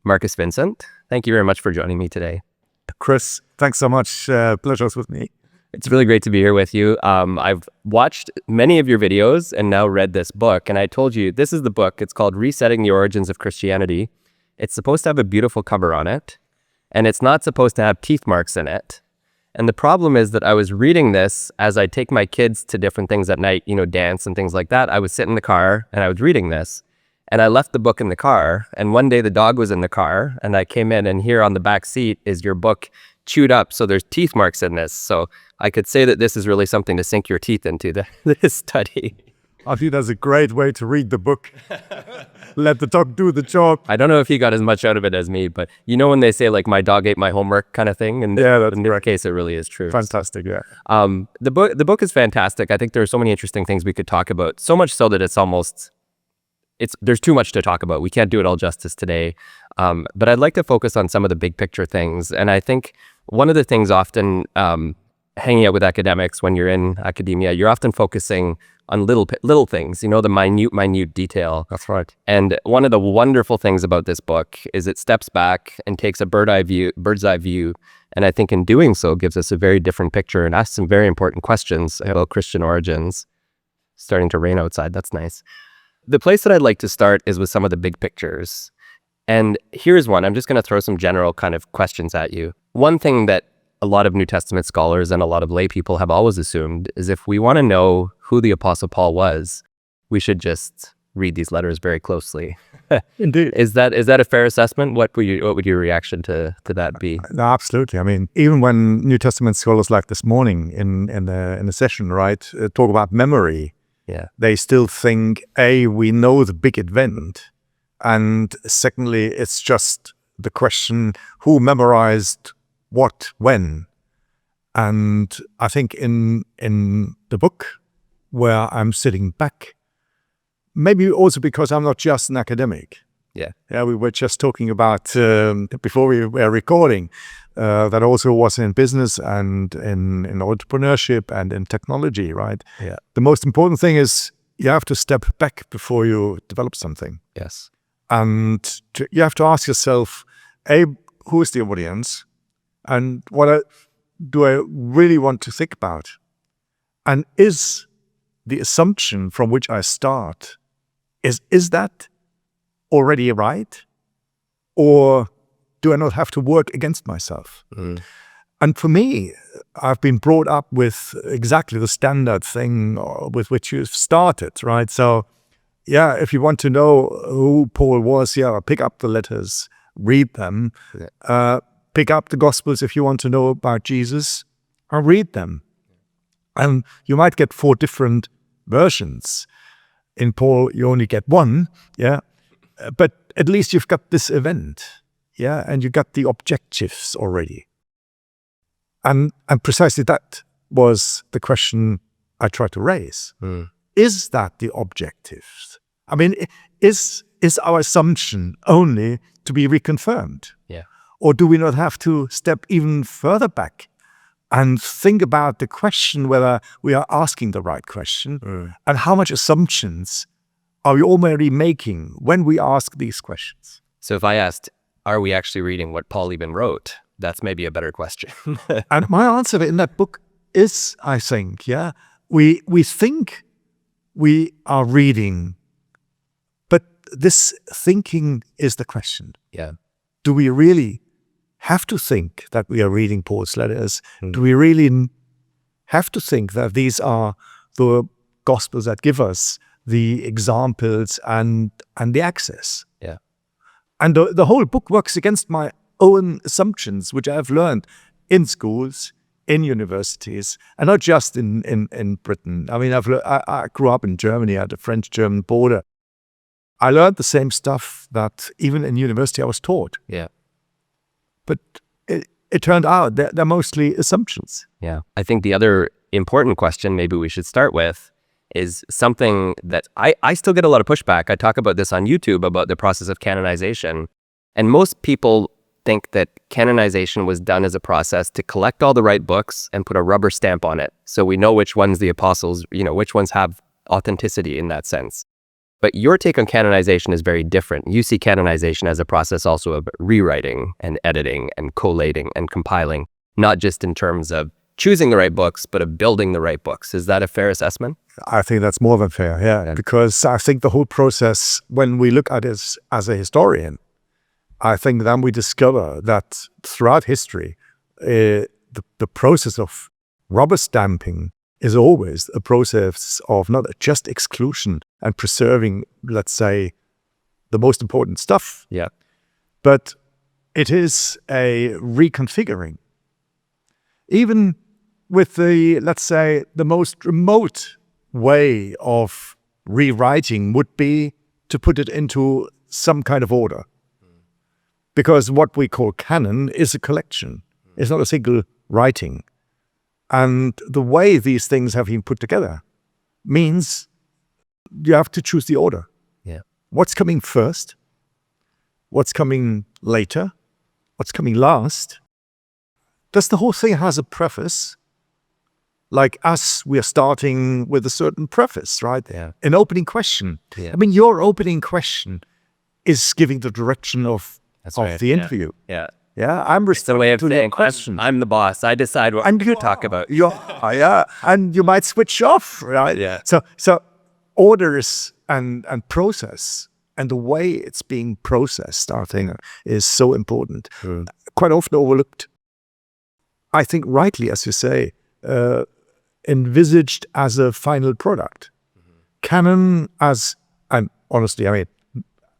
Markus Vinzent. Thank you very much for joining me today. Chris, thanks so much. Pleasure's with me. It's really great to be here with you. I've watched many of your videos and now read this book. And I told you, this is the book. It's called Resetting the Origins of Christianity. It's supposed to have a beautiful cover on it. And it's not supposed to have teeth marks in it. And the problem is that I was reading this as I take my kids to different things at night, dance and things like that. I would sit in the car and I was reading this. And I left the book in the car. And one day the dog was in the car and I came in, and here on the back seat is your book chewed up. So there's teeth marks in this. So I could say that this is really something to sink your teeth into, this study. I think that's a great way to read the book. Let the dog do the job. I don't know if he got as much out of it as me, but when they say like my dog ate my homework kind of thing, and yeah, that's in this case it really is true. Fantastic, yeah. The book is fantastic. I think there are so many interesting things we could talk about. So much so that there's too much to talk about. We can't do it all justice today. But I'd like to focus on some of the big picture things. And I think one of the things often hanging out with academics when you're in academia, you're often focusing on little things, the minute detail. That's right. And one of the wonderful things about this book is it steps back and takes a bird's eye view. And I think in doing so gives us a very different picture and asks some very important questions about Christian origins. Starting to rain outside. That's nice. The place that I'd like to start is with some of the big pictures. And here's one. I'm just going to throw some general kind of questions at you. One thing that a lot of New Testament scholars and a lot of lay people have always assumed is if we want to know who the Apostle Paul was, we should just read these letters very closely. Indeed. Is that a fair assessment? What would your reaction to that be? No, absolutely. I mean, even when New Testament scholars like this morning in the session, right, talk about memory, yeah, they still think, A, we know the big event, and secondly, it's just the question, who memorized what, when? And I think in the book where I'm sitting back, maybe also because I'm not just an academic. Yeah, we were just talking about, before we were recording, that also was in business and in entrepreneurship and in technology, right? Yeah. The most important thing is you have to step back before you develop something. Yes. And you have to ask yourself, A, who is the audience? And what do I really want to think about? And is the assumption from which I start, is that already right? Or do I not have to work against myself? Mm. And for me, I've been brought up with exactly the standard thing with which you've started, right? So, yeah, if you want to know who Paul was, pick up the letters, read them. Yeah. Pick up the Gospels if you want to know about Jesus, and read them. And you might get 4 different versions. In Paul, you only get one, but at least you've got this event, and you got the objectives already. And precisely that was the question I tried to raise. Mm. Is that the objectives? I mean, is our assumption only to be reconfirmed? Yeah. Or do we not have to step even further back and think about the question whether we are asking the right question and how much assumptions are we already making when we ask these questions? So if I asked, are we actually reading what Paul even wrote? That's maybe a better question. And my answer in that book is, I think, we think we are reading, but this thinking is the question. Yeah. Do we really have to think that we are reading Paul's letters? Mm. Do we really have to think that these are the Gospels that give us the examples and the access? Yeah. And the whole book works against my own assumptions, which I've learned in schools, in universities, and not just in Britain. I mean, I grew up in Germany at the French-German border. I learned the same stuff that even in university I was taught. Yeah. But it turned out that they're mostly assumptions. Yeah. I think the other important question maybe we should start with is something that I still get a lot of pushback. I talk about this on YouTube about the process of canonization. And most people think that canonization was done as a process to collect all the right books and put a rubber stamp on it. So we know which ones the apostles, which ones have authenticity in that sense. But your take on canonization is very different. You see canonization as a process also of rewriting and editing and collating and compiling, not just in terms of choosing the right books, but of building the right books. Is that a fair assessment? I think that's more than fair, yeah. Because I think the whole process, when we look at it as a historian, I think then we discover that throughout history, the process of rubber stamping is always a process of not just exclusion and preserving, let's say, the most important stuff. Yeah. But it is a reconfiguring. Even with the, let's say, the most remote way of rewriting would be to put it into some kind of order. Because what we call canon is a collection. It's not a single writing. And the way these things have been put together means you have to choose the order. Yeah. What's coming first? What's coming later? What's coming last? Does the whole thing has a preface? Like us, we're starting with a certain preface, right? Yeah. An opening question. Yeah. I mean, your opening question is giving the direction of the interview. Yeah. Yeah, I'm It's a way of to saying, your question. I'm the boss. I decide what to talk about. Yeah, and you might switch off, right? Yeah. So orders and process and the way it's being processed, I think, is so important. Quite often overlooked. I think rightly, as you say, envisaged as a final product. Canon and honestly, I mean,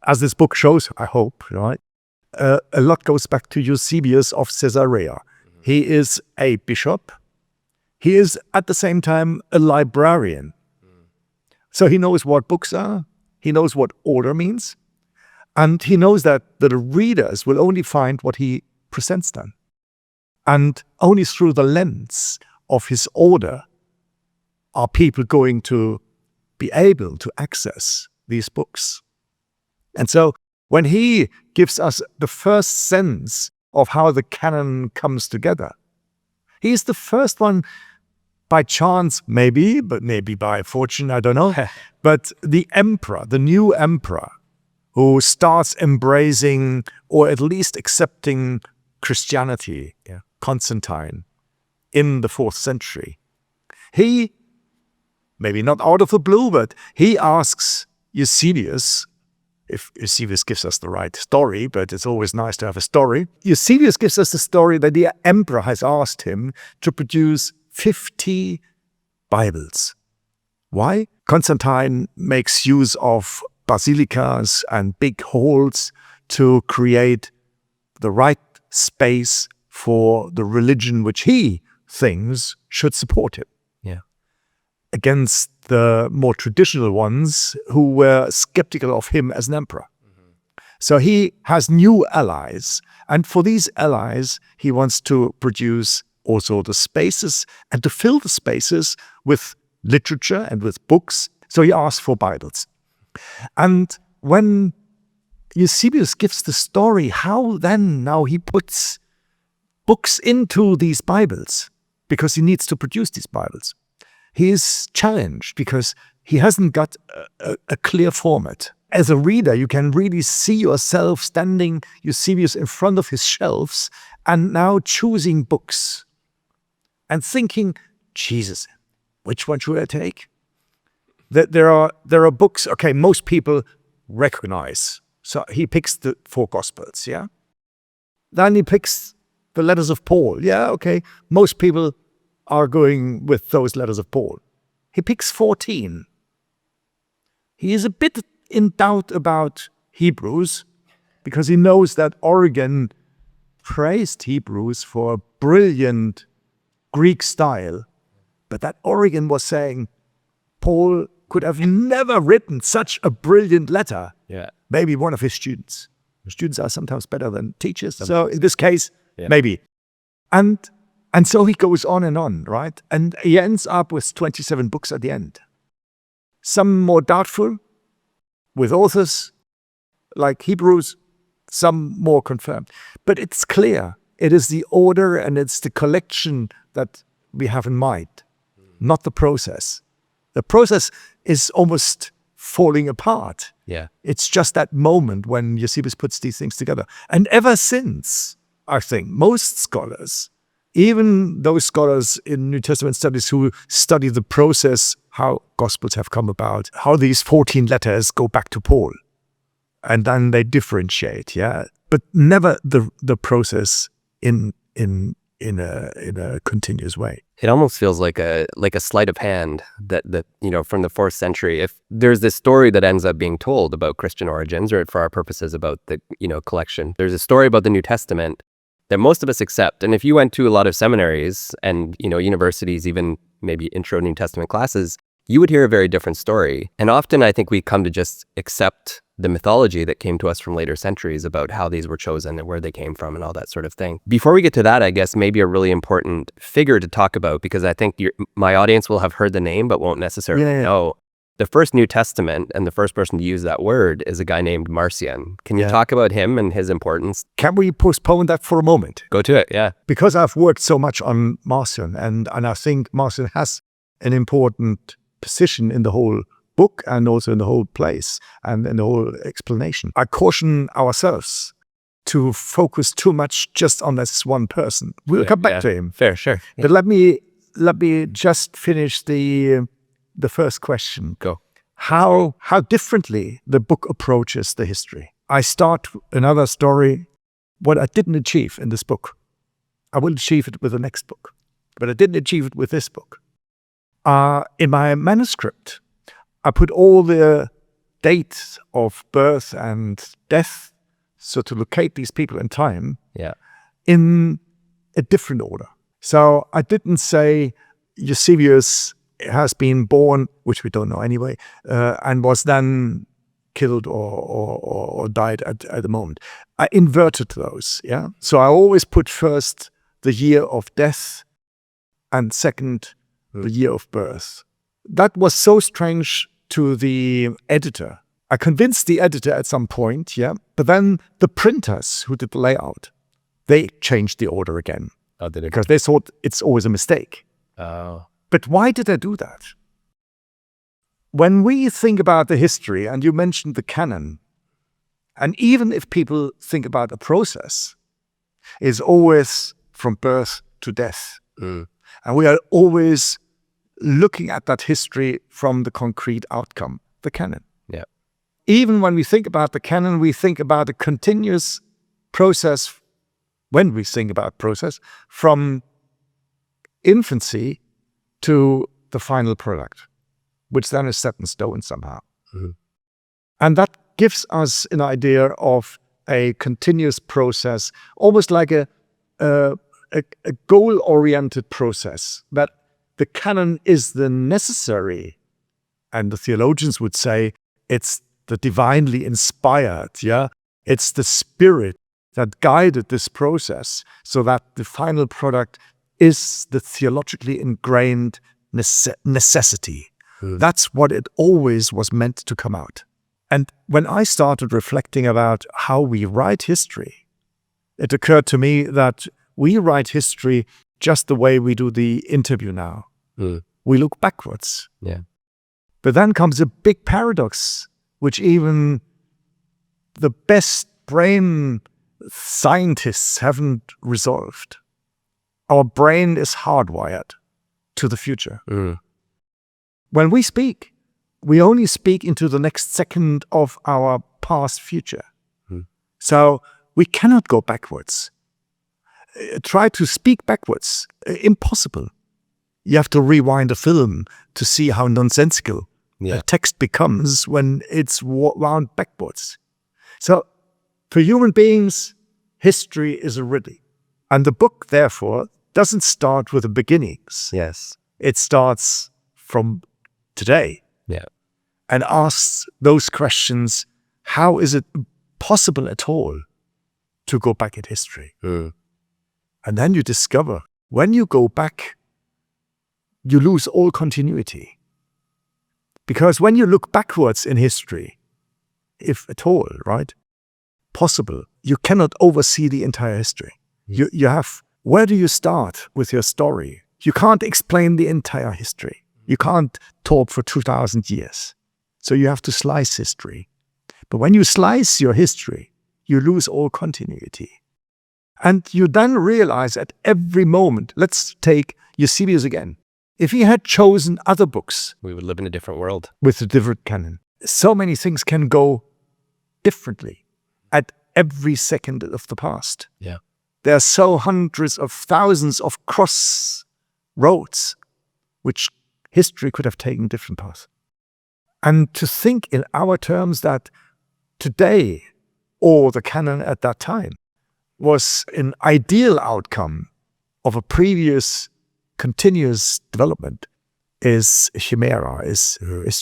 as this book shows, I hope, right? A lot goes back to Eusebius of Caesarea. He is a bishop. He is at the same time a librarian. So he knows what books are. He knows what order means. And he knows that the readers will only find what he presents them. And only through the lens of his order are people going to be able to access these books. And so when he gives us the first sense of how the canon comes together, he's the first one by chance, maybe, but maybe by fortune, I don't know. But the emperor, the new emperor, who starts embracing or at least accepting Christianity, Constantine, in the 4th century, he, maybe not out of the blue, but he asks Eusebius, if Eusebius gives us the right story, but it's always nice to have a story. Eusebius gives us the story that the emperor has asked him to produce 50 Bibles. Why? Constantine makes use of basilicas and big halls to create the right space for the religion which he thinks should support him. Yeah. Against the more traditional ones who were skeptical of him as an emperor. So he has new allies, and for these allies he wants to produce also the spaces and to fill the spaces with literature and with books. So he asks for Bibles. And when Eusebius gives the story, how then now he puts books into these Bibles, because he needs to produce these Bibles, he is challenged because he hasn't got a clear format. As a reader, you can really see yourself standing, Eusebius, in front of his shelves and now choosing books and thinking, Jesus, which one should I take? There are books, okay, most people recognize. So he picks the 4 Gospels, yeah? Then he picks the letters of Paul. Yeah, okay, most people are going with those letters of Paul. He picks 14. He is a bit in doubt about Hebrews because he knows that Origen praised Hebrews for a brilliant Greek style, but that Origen was saying Paul could have never written such a brilliant letter. Yeah. Maybe one of his students. Students are sometimes better than teachers. So in this case, maybe. And so he goes on, right? And he ends up with 27 books at the end. Some more doubtful, with authors like Hebrews, some more confirmed. But it's clear, it is the order and it's the collection that we have in mind, not the process. The process is almost falling apart. Yeah. It's just that moment when Eusebius puts these things together. And ever since, I think, most scholars, even those scholars in New Testament studies who study the process, how Gospels have come about, how these 14 letters go back to Paul, and then they differentiate, but never the process in a continuous way. It almost feels like a sleight of hand that from the 4th century. If there's this story that ends up being told about Christian origins, or for our purposes about the collection, there's a story about the New Testament that most of us accept. And if you went to a lot of seminaries and universities, even maybe intro New Testament classes, you would hear a very different story. And often I think we come to just accept the mythology that came to us from later centuries about how these were chosen and where they came from and all that sort of thing. Before we get to that, I guess maybe a really important figure to talk about, because I think my audience will have heard the name but won't necessarily know. The first New Testament and the first person to use that word is a guy named Marcion. Can you talk about him and his importance? Can we postpone that for a moment? Go to it, yeah. Because I've worked so much on Marcion, and I think Marcion has an important position in the whole book and also in the whole place and in the whole explanation. I caution ourselves to focus too much just on this one person. We'll come back to him. Fair, sure. But let me just finish the first question. Go. How differently the book approaches the history. I start another story. What I didn't achieve in this book, I will achieve it with the next book. But I didn't achieve it with this book. In my manuscript, I put all the dates of birth and death, so to locate these people in time, in a different order. So I didn't say Eusebius has been born, which we don't know anyway, and was then killed or died at the moment. I inverted those, So I always put first the year of death and second the year of birth. That was so strange to the editor. I convinced the editor at some point, but then the printers who did the layout, they changed the order again. Oh, did it? Because they thought it's always a mistake. Oh. But why did I do that? When we think about the history, and you mentioned the canon, and even if people think about a process, it's always from birth to death. And we are always looking at that history from the concrete outcome, the canon. Yeah. Even when we think about the canon, we think about a continuous process. When we think about process, from infancy to the final product, which then is set in stone somehow. And that gives us an idea of a continuous process, almost like a goal-oriented process, that the canon is the necessary, and the theologians would say it's the divinely inspired, It's the spirit that guided this process so that the final product is the theologically ingrained necessity. That's what it always was meant to come out. And when I started reflecting about how we write history, it occurred to me that we write history just the way we do the interview now. We look backwards. But then comes a big paradox, which even the best brain scientists haven't resolved. Our brain is hardwired to the future. When we speak, we only speak into the next second of our past future. So we cannot go backwards. Try to speak backwards. Impossible. You have to rewind a film to see how nonsensical a text becomes when it's wound backwards. So for human beings, history is a riddle. And the book, therefore, doesn't start with the beginnings. Yes. It starts from today. And asks those questions, how is it possible at all to go back in history? And then you discover, when you go back, you lose all continuity. Because when you look backwards in history, if at all, possible, you cannot oversee the entire history. You have, where do you start with your story? You can't explain the entire history. You can't talk for 2,000 years. So you have to slice history. But when you slice your history, you lose all continuity. And you then realize at every moment, let's take Eusebius again. If he had chosen other books, we would live in a different world with a different canon. So many things can go differently at every second of the past. Yeah. There are so hundreds of thousands of cross roads which history could have taken different paths. And to think in our terms that today, or the canon at that time, was an ideal outcome of a previous continuous development is a chimera, is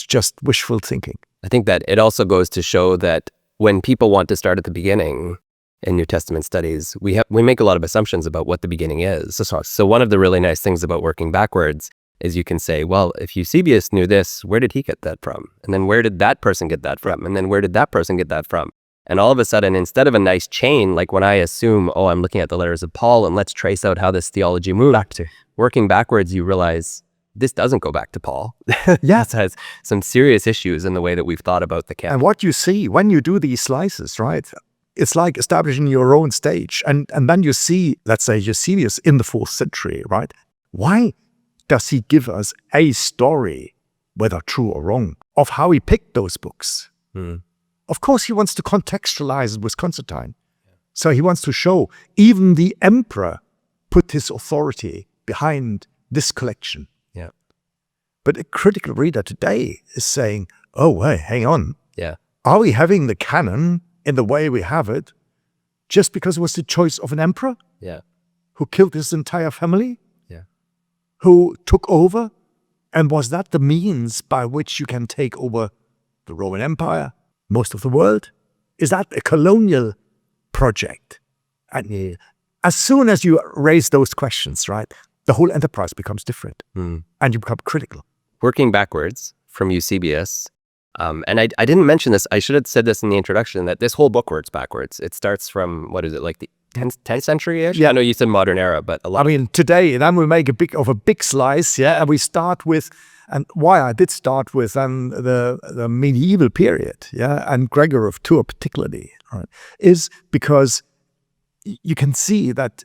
just wishful thinking. I think that it also goes to show that when people want to start at the beginning in New Testament studies, we make a lot of assumptions about what the beginning is. So one of the really nice things about working backwards is you can say, well, if Eusebius knew this, where did he get that from? And then where did that person get that from? And then where did that person get that from? And all of a sudden, instead of a nice chain, like when I assume, oh, I'm looking at the letters of Paul and let's trace out how this theology moved, working backwards, you realize this doesn't go back to Paul. Yes, has some serious issues in the way that we've thought about the canon. And what you see when you do these slices, right? It's like establishing your own stage. And then you see, let's say, Eusebius in the 4th century, right? Why does he give us a story, whether true or wrong, of how he picked those books? Of course, he wants to contextualize it with Constantine. So he wants to show even the emperor put his authority behind this collection. Yeah. But a critical reader today is saying, oh, wait, hang on. Yeah. Are we having the canon in the way we have it just because it was the choice of an emperor? Yeah. Who killed his entire family? Yeah. Who took over? And was that the means by which you can take over the Roman Empire, most of the world? Is that a colonial project? And as soon as you raise those questions, right, the whole enterprise becomes different and you become critical. Working backwards from Eusebius, and I didn't mention this, I should have said this in the introduction, that this whole book works backwards. It starts from, what is it, like the 10th century-ish? Yeah. I know you said modern era, but a lot. I mean, today, then we make a big slice, yeah, and we start with, and why I did start with the medieval period, yeah, and Gregor of Tours particularly, right, is because you can see that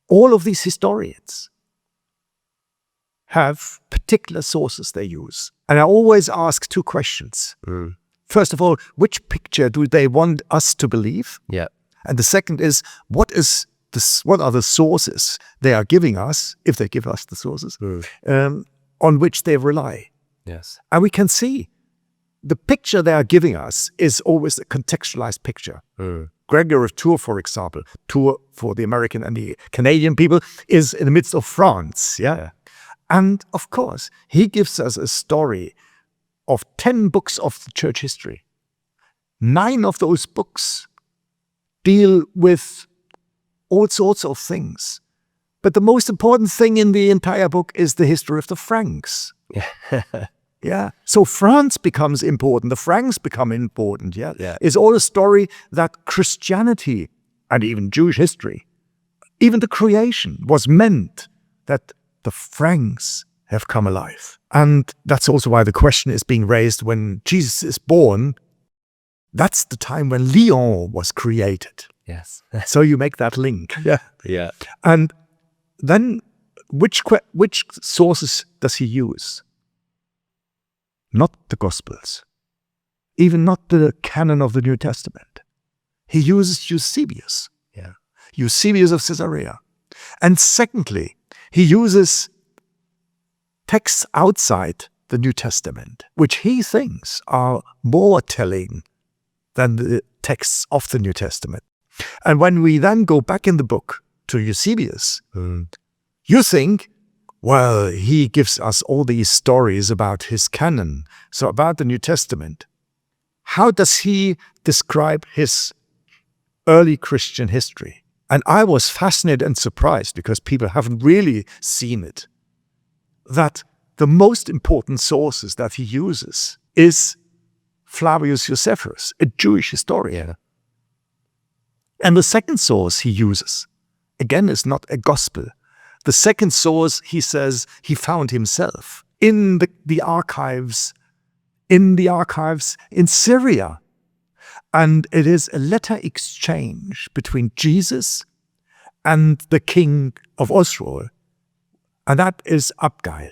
all of these historians have particular sources they use. And I always ask 2 questions. First of all, which picture do they want us to believe? Yeah. And the second is, what are the sources they are giving us, if they give us the sources, on which they rely? Yes. And we can see the picture they are giving us is always a contextualized picture. Gregor of Tours, for example, Tours for the American and the Canadian people is in the midst of France. Yeah. And of course, he gives us a story of 10 books of the church history. 9 of those books deal with all sorts of things. But the most important thing in the entire book is the history of the Franks. Yeah. So France becomes important. The Franks become important. Yeah. It's all a story that Christianity and even Jewish history, even the creation, was meant that the Franks have come alive. And that's also why the question is being raised when Jesus is born. That's the time when Lyon was created. Yes. So you make that link. Yeah. Yeah. And then which sources does he use? Not the Gospels, even not the canon of the New Testament. He uses Eusebius. Yeah. Eusebius of Caesarea. And secondly, he uses texts outside the New Testament, which he thinks are more telling than the texts of the New Testament. And when we then go back in the book to Eusebius, you think, well, he gives us all these stories about his canon, so about the New Testament. How does he describe his early Christian history? And I was fascinated and surprised, because people haven't really seen it, that the most important sources that he uses is Flavius Josephus, a Jewish historian. And the second source he uses, again, is not a gospel. The second source, he says, he found himself in the archives in the archives in Syria. And it is a letter exchange between Jesus and the king of Osro. And that is Abgar.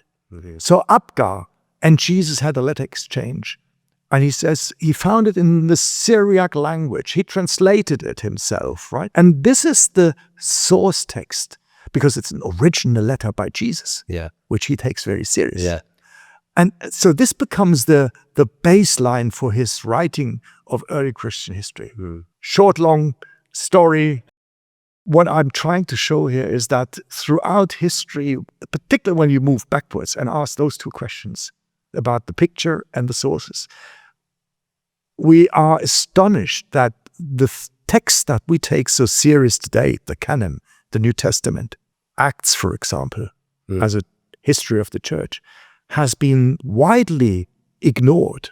So Abgar and Jesus had a letter exchange. And he says he found it in the Syriac language. He translated it himself, right? And this is the source text because it's an original letter by Jesus, which he takes very seriously. Yeah. And so this becomes the baseline for his writing of early Christian history. Short, long story. What I'm trying to show here is that throughout history, particularly when you move backwards and ask those two questions about the picture and the sources, we are astonished that the text that we take so serious today, the Canon, the New Testament, Acts, for example, as a history of the church, has been widely ignored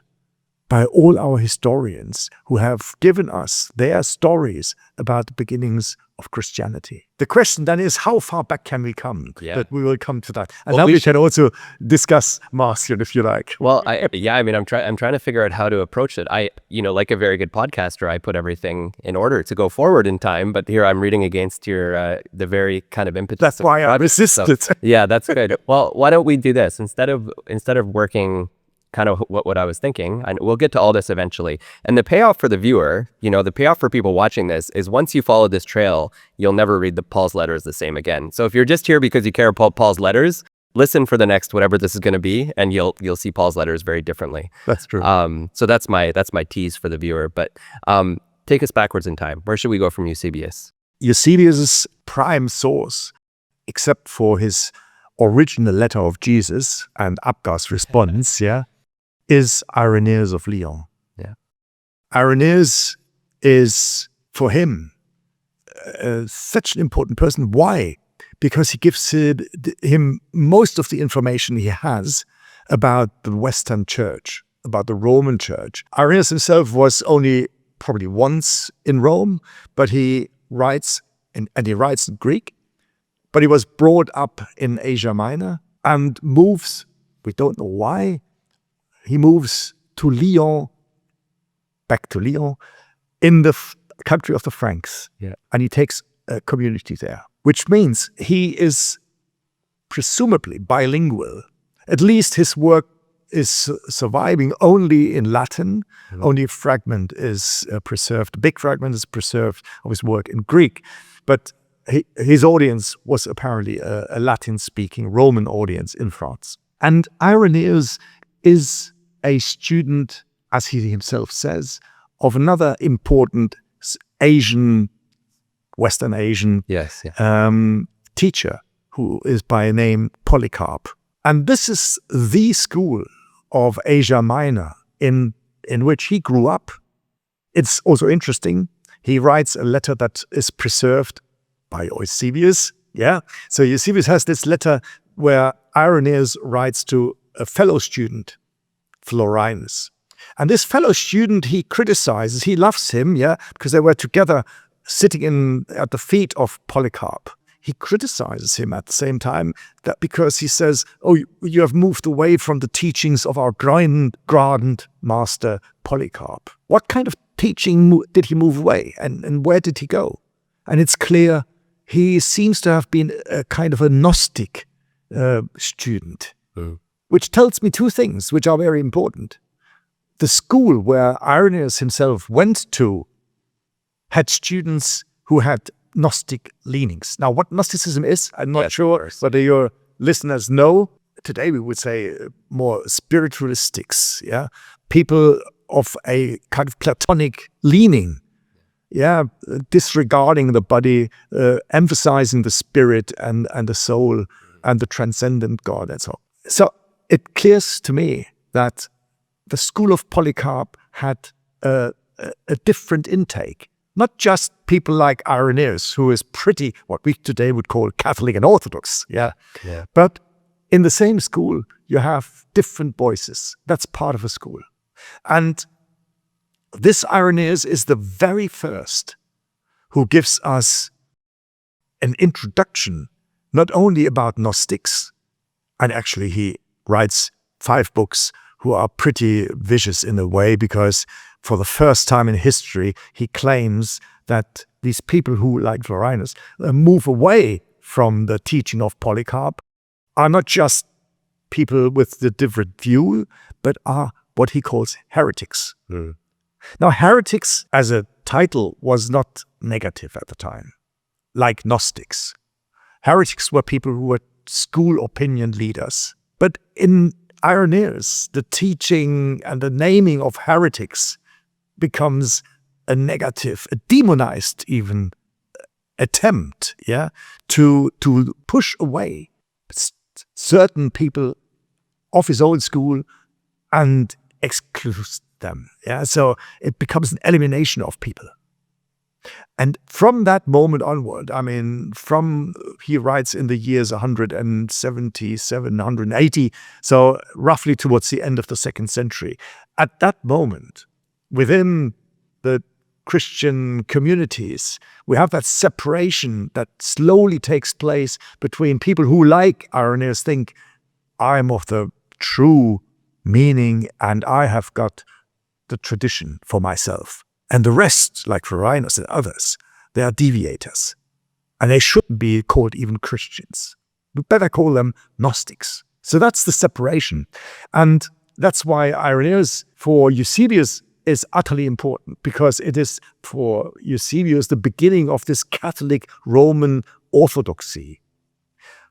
by all our historians who have given us their stories about the beginnings of Christianity. The question then is, how far back can we come? But we will come to that. And now we can also discuss Marcion, if you like. Well, I'm trying to figure out how to approach it. Like a very good podcaster, I put everything in order to go forward in time. But here I'm reading against your the very kind of impetus. That's why I resisted. So, yeah, that's good. Well, why don't we do this instead of working kind of what I was thinking, and we'll get to all this eventually. And the payoff for the viewer, the payoff for people watching this is once you follow this trail, you'll never read Paul's letters the same again. So if you're just here because you care about Paul's letters, listen for the next whatever this is going to be, and you'll see Paul's letters very differently. That's true. So that's my tease for the viewer. But take us backwards in time. Where should we go from Eusebius? Eusebius's prime source, except for his original letter of Jesus and Abgar's response, is Irenaeus of Lyon. Yeah. Irenaeus is, for him, such an important person. Why? Because he gives him most of the information he has about the Western Church, about the Roman Church. Irenaeus himself was only probably once in Rome, but he writes in Greek, but he was brought up in Asia Minor and moves, we don't know why, he moves to Lyon, back to Lyon, in the country of the Franks. Yeah. And he takes a community there, which means he is presumably bilingual. At least his work is surviving only in Latin. Only a fragment is preserved. A big fragment is preserved of his work in Greek. But his audience was apparently a Latin-speaking Roman audience in France. And Irenaeus is a student, as he himself says, of another important Western Asian teacher who is by name Polycarp. And this is the school of Asia Minor in which he grew up. It's also interesting. He writes a letter that is preserved by Eusebius. So Eusebius has this letter where Irenaeus writes to a fellow student, Florinus. And this fellow student he criticizes. He loves him, because they were together sitting at the feet of Polycarp. He criticizes him at the same time that because he says, oh, you have moved away from the teachings of our grand master Polycarp. What kind of teaching did he move away, and where did he go? And it's clear he seems to have been a kind of a Gnostic student, which tells me two things which are very important. The school where Irenaeus himself went to had students who had Gnostic leanings. Now, what Gnosticism is, I'm not sure whether your listeners know. Today we would say more spiritualistics, people of a kind of Platonic leaning, disregarding the body, emphasizing the spirit and the soul and the transcendent God and so on. So it clears to me that the school of Polycarp had a different intake. Not just people like Irenaeus, who is pretty, what we today would call Catholic and Orthodox, but in the same school, you have different voices. That's part of a school. And this Irenaeus is the very first who gives us an introduction, not only about Gnostics, and actually he writes 5 books who are pretty vicious in a way, because for the first time in history, he claims that these people who, like Irenaeus, move away from the teaching of Polycarp are not just people with the different view, but are what he calls heretics. Now, heretics as a title was not negative at the time, like Gnostics. Heretics were people who were school opinion leaders. But in Irenaeus, the teaching and the naming of heretics becomes a negative, a demonized even attempt, to push away certain people of his own school and exclude them. So it becomes an elimination of people. And from that moment onward, he writes in the years 177, 180, so roughly towards the end of the 2nd century. At that moment, within the Christian communities, we have that separation that slowly takes place between people who, like Irenaeus, think, I'm of the true meaning and I have got the tradition for myself. And the rest, like Irenaeus and others, they are deviators. And they shouldn't be called even Christians. We better call them Gnostics. So that's the separation. And that's why Irenaeus, for Eusebius, is utterly important, because it is for Eusebius the beginning of this Catholic Roman orthodoxy.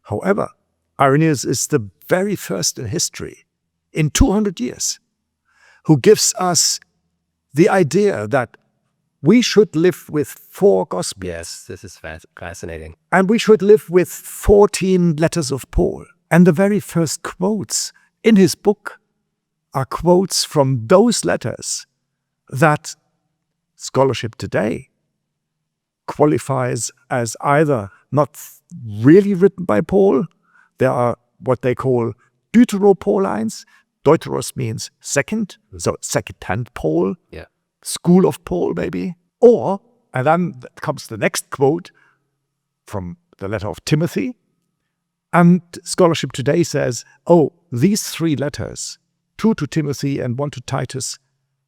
However, Irenaeus is the very first in history, in 200 years, who gives us the idea that we should live with 4 Gospels. Yes, this is fascinating. And we should live with 14 letters of Paul. And the very first quotes in his book are quotes from those letters that scholarship today qualifies as either not really written by Paul. There are what they call Deuteropaulines. Deuteros means second, so second-hand Paul, school of Paul maybe. Or, and then comes the next quote from the letter of Timothy. And scholarship today says, oh, these 3 letters, 2 to Timothy and 1 to Titus,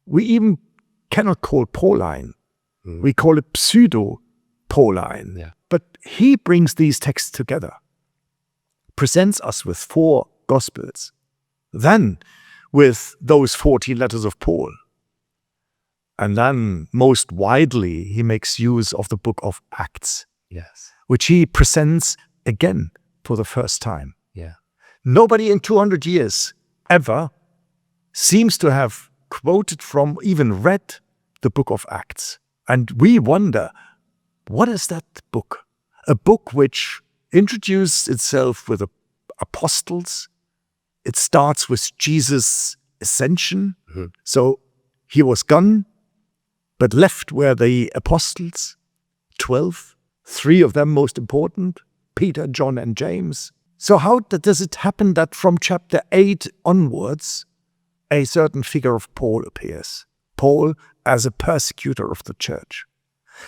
we even cannot call Pauline. We call it pseudo-Pauline. But he brings these texts together, presents us with 4 Gospels, then with those 14 letters of Paul. And then, most widely, he makes use of the book of Acts, which he presents again for the first time. Nobody in 200 years ever seems to have quoted from, even read the book of Acts. And we wonder, what is that book? A book which introduced itself with the apostles. It starts with Jesus' ascension. So he was gone, but left were the apostles, 12, 3 of them most important, Peter, John, and James. So how does it happen that from chapter 8 onwards, a certain figure of Paul appears? Paul as a persecutor of the church.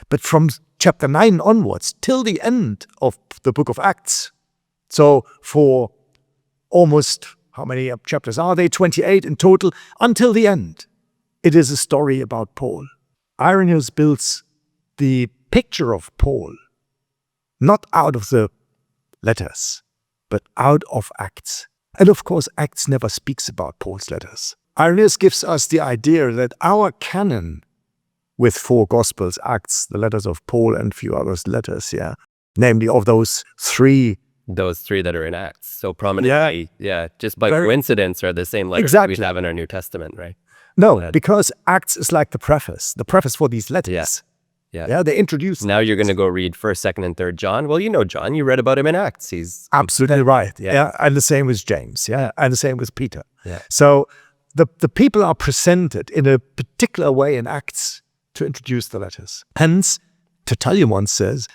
But from chapter 9 onwards, till the end of the book of Acts, so for almost, how many chapters are they? 28 in total, until the end, it is a story about Paul. Irenaeus builds the picture of Paul, not out of the letters, but out of Acts. And of course, Acts never speaks about Paul's letters. Irenaeus gives us the idea that our canon, with 4 Gospels, Acts, the letters of Paul, and a few others letters, namely of those 3. Those 3 that are in Acts, so prominently, just by coincidence are the same letters we have in our New Testament, right? No, because Acts is like the preface for these letters. They introduce. Now you're going to go read 1st, 2nd, and 3rd John. Well, you know John, you read about him in Acts. He's absolutely right. And the same with James. And the same with Peter. So the people are presented in a particular way in Acts to introduce the letters. Hence, Tertullian once says,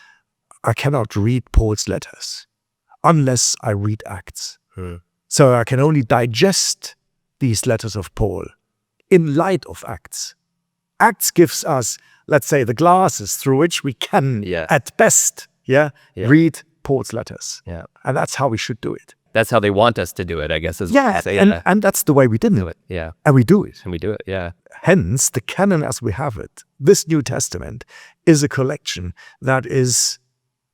I cannot read Paul's letters unless I read Acts. So I can only digest these letters of Paul in light of Acts. Acts gives us, let's say, the glasses through which we can, at best, read Paul's letters. And that's how we should do it. That's how they want us to do it, I guess. Is Yeah, and that's the way we did it. Yeah. And we do it. And we do it, yeah. Hence, the canon as we have it, this New Testament, is a collection that is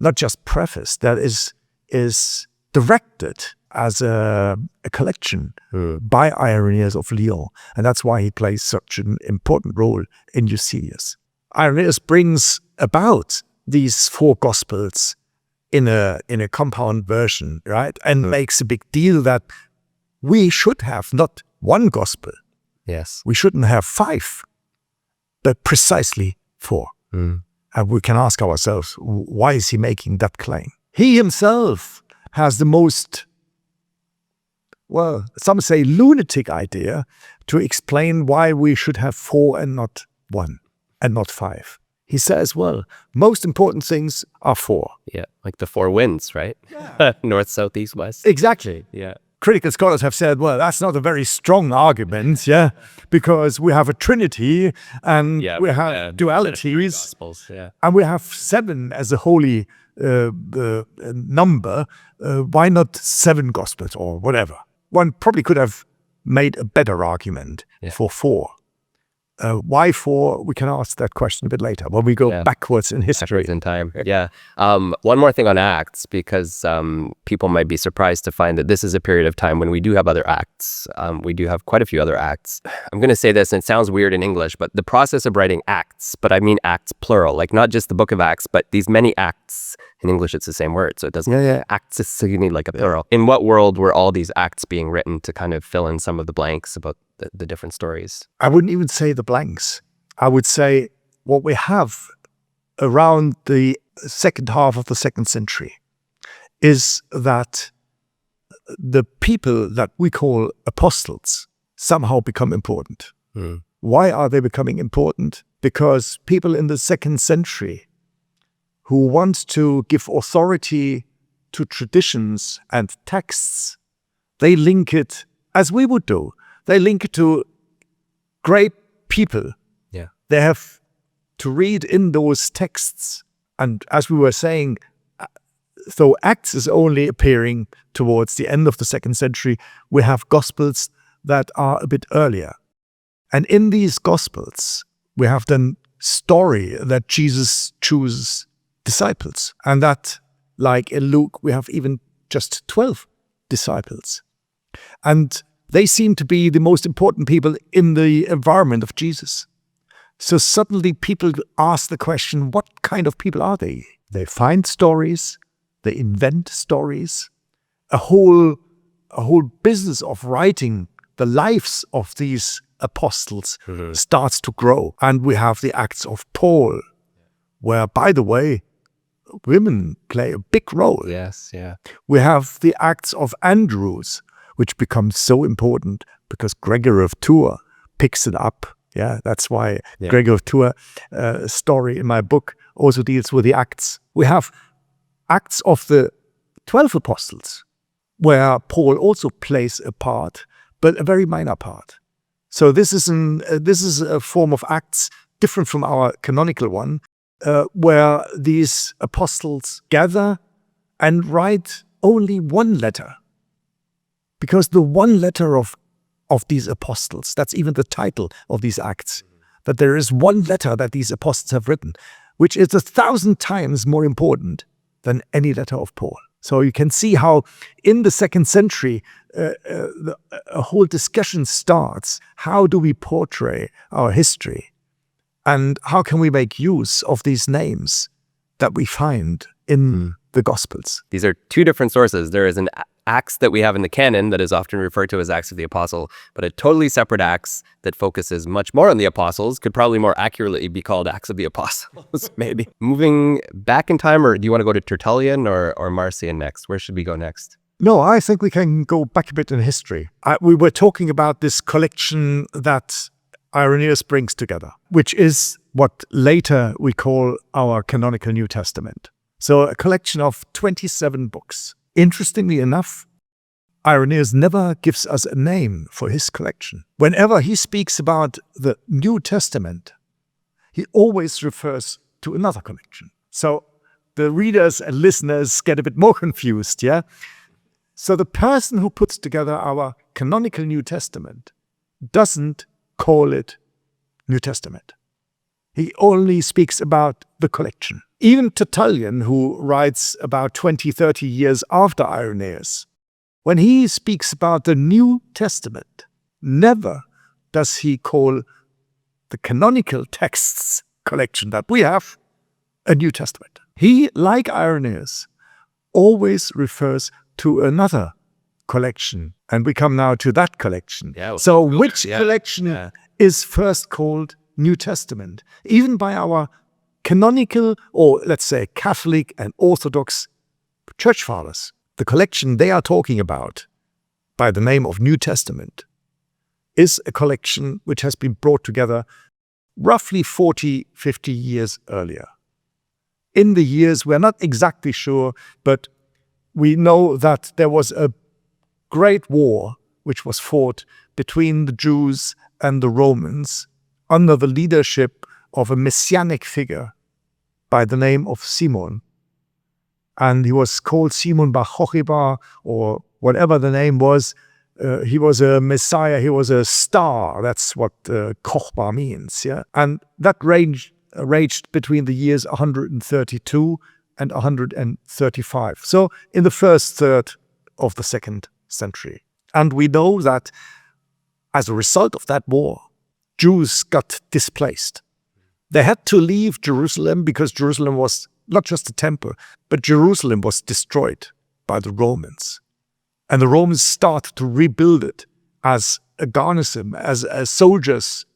not just prefaced, that is directed as a collection by Irenaeus of Lyon. And that's why he plays such an important role in Eusebius. Irenaeus brings about these 4 Gospels in a compound version, right? And makes a big deal that we should have not 1 Gospel. Yes. We shouldn't have 5, but precisely 4. And we can ask ourselves, why is he making that claim? He himself has the most, well, some say lunatic idea to explain why we should have 4 and not 1 and not 5. He says, well, most important things are 4. Yeah, like the 4 winds, right? Yeah. North, south, east, west. Exactly. Yeah. Critical scholars have said, well, that's not a very strong argument, yeah, because we have a trinity and we have dualities, Gospels, yeah. and we have 7 as a holy number. Why not 7 Gospels or whatever? One probably could have made a better argument for 4. Why 4? We can ask that question a bit later when we go backwards in history. Backwards in time, yeah. One more thing on Acts, because people might be surprised to find that this is a period of time when we do have other Acts. We do have quite a few other Acts. I'm going to say this, and it sounds weird in English, but the process of writing Acts, but I mean Acts plural, like not just the book of Acts, but these many Acts. In English, it's the same word, so it doesn't Acts, so you need like a plural. In what world were all these Acts being written to kind of fill in some of the blanks about the different stories? I wouldn't even say the blanks. I would say what we have around the second half of the 2nd century is that the people that we call apostles somehow become important. Why are they becoming important? Because people in the 2nd century who want to give authority to traditions and texts, they link it, as we would do, they link it to great people. Yeah. They have to read in those texts. And as we were saying, though Acts is only appearing towards the end of the 2nd century, we have Gospels that are a bit earlier. And in these Gospels, we have then story that Jesus chooses disciples. And that, like in Luke, we have even just 12 disciples. And they seem to be the most important people in the environment of Jesus. So suddenly people ask the question, what kind of people are they? They find stories, they invent stories. A whole business of writing the lives of these apostles starts to grow. And we have the Acts of Paul, where, by the way, women play a big role. Yes, yeah. We have the Acts of Andrews, which becomes so important because Gregory of Tours picks it up. Yeah, that's why Gregory of Tours' story in my book also deals with the Acts. We have Acts of the 12 apostles, where Paul also plays a part, but a very minor part. So this is a form of Acts different from our canonical one, where these apostles gather and write only one letter. Because the one letter of these apostles, that's even the title of these Acts, that there is one letter that these apostles have written, which is 1,000 times more important than any letter of Paul. So you can see how in the 2nd century, a whole discussion starts. How do we portray our history? And how can we make use of these names that we find in the Gospels? These are 2 different sources. There is an Acts that we have in the canon that is often referred to as Acts of the Apostle, but a totally separate Acts that focuses much more on the apostles, could probably more accurately be called Acts of the Apostles, maybe. Moving back in time, or do you want to go to Tertullian or Marcion next? Where should we go next? No, I think we can go back a bit in history. We were talking about this collection that Irenaeus brings together, which is what later we call our canonical New Testament. So a collection of 27 books. Interestingly enough, Irenaeus never gives us a name for his collection. Whenever he speaks about the New Testament, he always refers to another collection. So the readers and listeners get a bit more confused, yeah? So the person who puts together our canonical New Testament doesn't call it New Testament. He only speaks about the collection. Even Tertullian, who writes about 20, 30 years after Irenaeus, when he speaks about the New Testament, never does he call the canonical texts collection that we have a New Testament. He, like Irenaeus, always refers to another collection. And we come now to that collection. So which collection is first called New Testament? Even by our canonical, or let's say Catholic and Orthodox church fathers, the collection they are talking about by the name of New Testament is a collection which has been brought together roughly 40, 50 years earlier. In the years, we're not exactly sure, but we know that there was a great war which was fought between the Jews and the Romans under the leadership of a messianic figure by the name of Simon. And he was called Simon Bar Jocheba, or whatever the name was. He was a messiah, he was a star. That's what Kochba means. Yeah? And that raged between the years 132 and 135. So in the first third of the 2nd century. And we know that as a result of that war, Jews got displaced. They had to leave Jerusalem because Jerusalem was not just a temple, but Jerusalem was destroyed by the Romans. And the Romans started to rebuild it as a garrison, as a soldiers'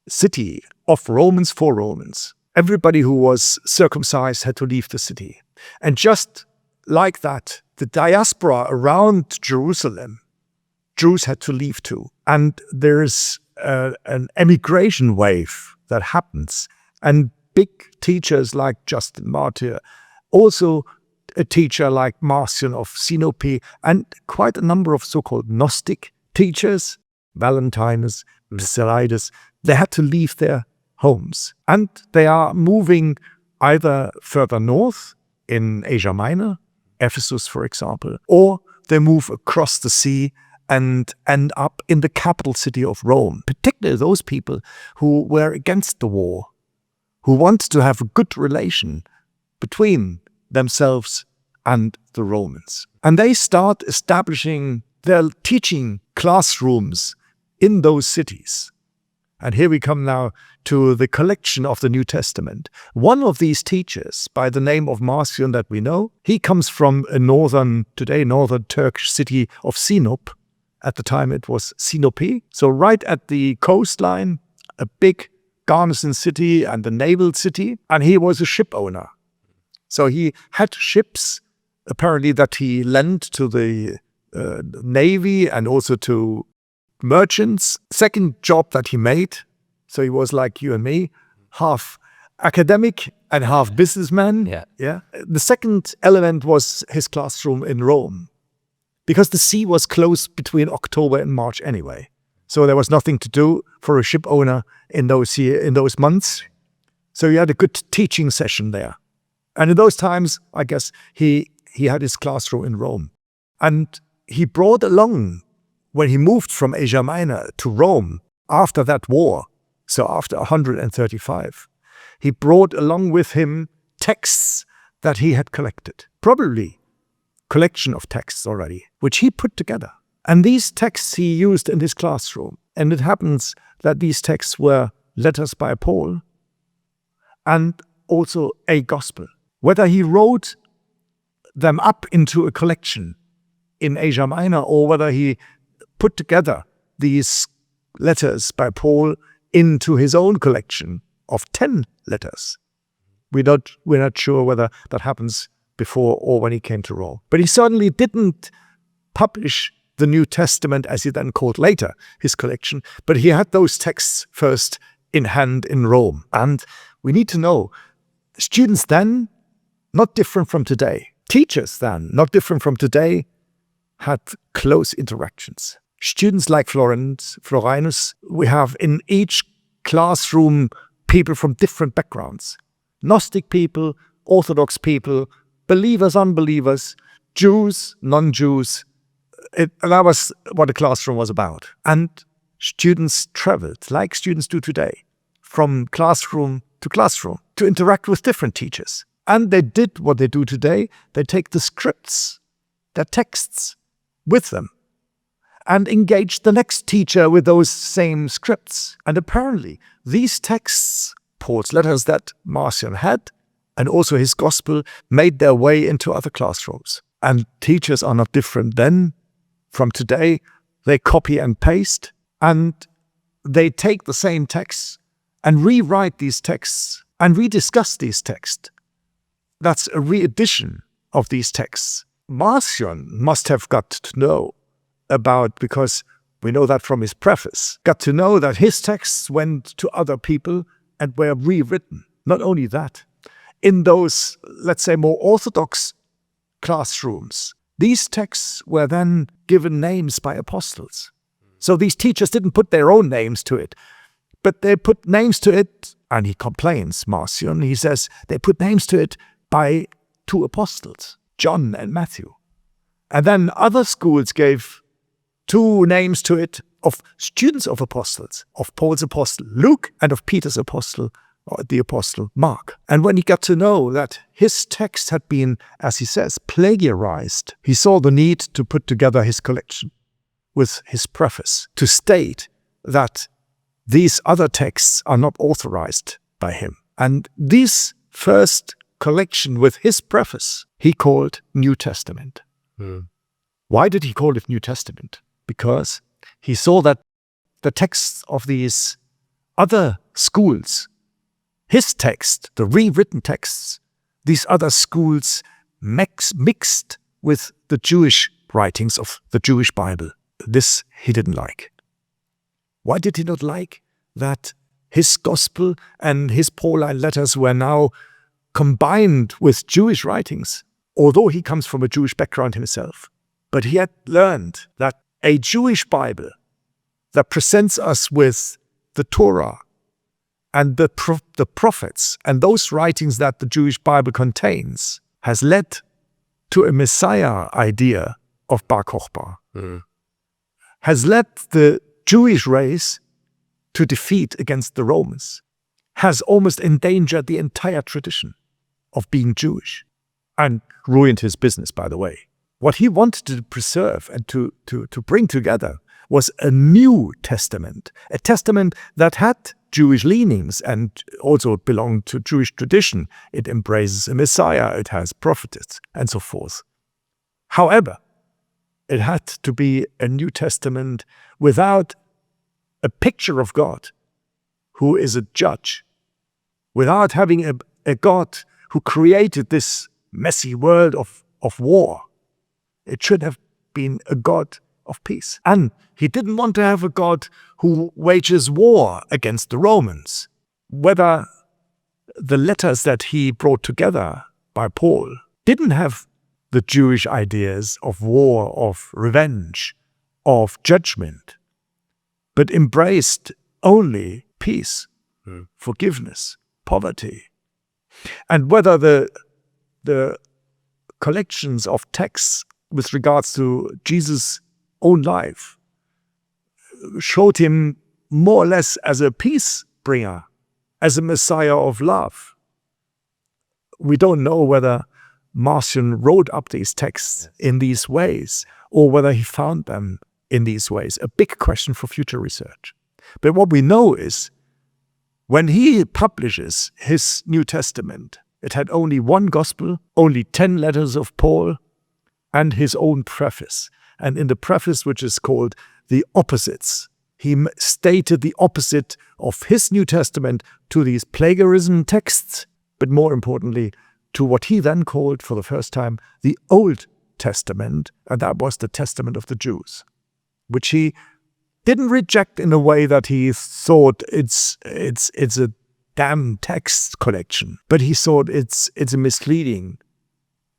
city of Romans for Romans. Everybody who was circumcised had to leave the city. And just like that, the diaspora around Jerusalem, Jews had to leave too. And there's an emigration wave that happens. And big teachers like Justin Martyr, also a teacher like Marcion of Sinope, and quite a number of so-called Gnostic teachers, Valentinus, Basilides, they had to leave their homes. And they are moving either further north in Asia Minor, Ephesus, for example, or they move across the sea and end up in the capital city of Rome, particularly those people who were against the war, who wanted to have a good relation between themselves and the Romans. And they start establishing their teaching classrooms in those cities. And here we come now to the collection of the New Testament. One of these teachers, by the name of Marcion that we know, he comes from a northern Turkish city of Sinop. At the time it was Sinope. So right at the coastline, a big garrison city and a naval city. And he was a ship owner. So he had ships, apparently, that he lent to the navy and also to merchants. Second job that he made, so he was like you and me, half academic and half businessman. Yeah. The second element was his classroom in Rome, because the sea was closed between October and March anyway. So there was nothing to do for a ship owner in those months. So he had a good teaching session there. And in those times, I guess, he had his classroom in Rome. And he brought along, when he moved from Asia Minor to Rome after that war, so after 135, he brought along with him texts that he had collected, probably collection of texts already, which he put together. And these texts he used in his classroom. And it happens that these texts were letters by Paul and also a gospel. Whether he wrote them up into a collection in Asia Minor or whether he put together these letters by Paul into his own collection of 10 letters, we're not sure whether that happens before or when he came to Rome. But he certainly didn't publish the New Testament, as he then called later his collection, but he had those texts first in hand in Rome. And we need to know, students then, not different from today. Teachers then, not different from today, had close interactions. Students like Florinus, we have in each classroom people from different backgrounds. Gnostic people, Orthodox people, believers, unbelievers, Jews, non-Jews. That was what the classroom was about. And students traveled, like students do today, from classroom to interact with different teachers. And they did what they do today. They take the scripts, their texts, with them and engage the next teacher with those same scripts. And apparently, these texts, Paul's letters that Marcion had, and also his gospel, made their way into other classrooms. And teachers are not different then from today. They copy and paste, and they take the same texts and rewrite these texts and rediscuss these texts. That's a re-edition of these texts. Marcion must have got to know about, because we know that from his preface, got to know that his texts went to other people and were rewritten. Not only that, in those, let's say, more orthodox classrooms, these texts were then given names by apostles. So these teachers didn't put their own names to it, but they put names to it, and he complains, Marcion, he says, they put names to it by two apostles, John and Matthew. And then other schools gave two names to it of students of apostles, of Paul's apostle Luke and of Peter's apostle, or the apostle Mark. And when he got to know that his text had been, as he says, plagiarized, he saw the need to put together his collection with his preface to state that these other texts are not authorized by him. And this first collection with his preface he called New Testament. Why did he call it New Testament? Because he saw that the texts of these other schools, his text, the rewritten texts, these other schools mixed with the Jewish writings of the Jewish Bible. This he didn't like. Why did he not like that his gospel and his Pauline letters were now combined with Jewish writings, although he comes from a Jewish background himself? But he had learned that a Jewish Bible that presents us with the Torah and the prophets and those writings that the Jewish Bible contains has led to a Messiah idea of Bar Kokhba, has led the Jewish race to defeat against the Romans, has almost endangered the entire tradition of being Jewish, and ruined his business, by the way. What he wanted to preserve and to bring together was a New Testament, a testament that had Jewish leanings and also belonged to Jewish tradition. It embraces a Messiah, it has prophets, and so forth. However, it had to be a New Testament without a picture of God who is a judge, without having a God who created this messy world of war. It should have been a God of peace. And he didn't want to have a God who wages war against the Romans. Whether the letters that he brought together by Paul didn't have the Jewish ideas of war, of revenge, of judgment, but embraced only peace, forgiveness, poverty. And whether the collections of texts with regards to Jesus' own life showed him more or less as a peace bringer, as a Messiah of love. We don't know whether Marcion wrote up these texts in these ways or whether he found them in these ways. A big question for future research. But what we know is when he publishes his New Testament, it had only one gospel, only 10 letters of Paul, and his own preface. And in the preface, which is called The Opposites, he stated the opposite of his New Testament to these plagiarism texts, but more importantly, to what he then called, for the first time, the Old Testament, and that was the Testament of the Jews, which he didn't reject in a way that he thought it's a damn text collection, but he thought it's a misleading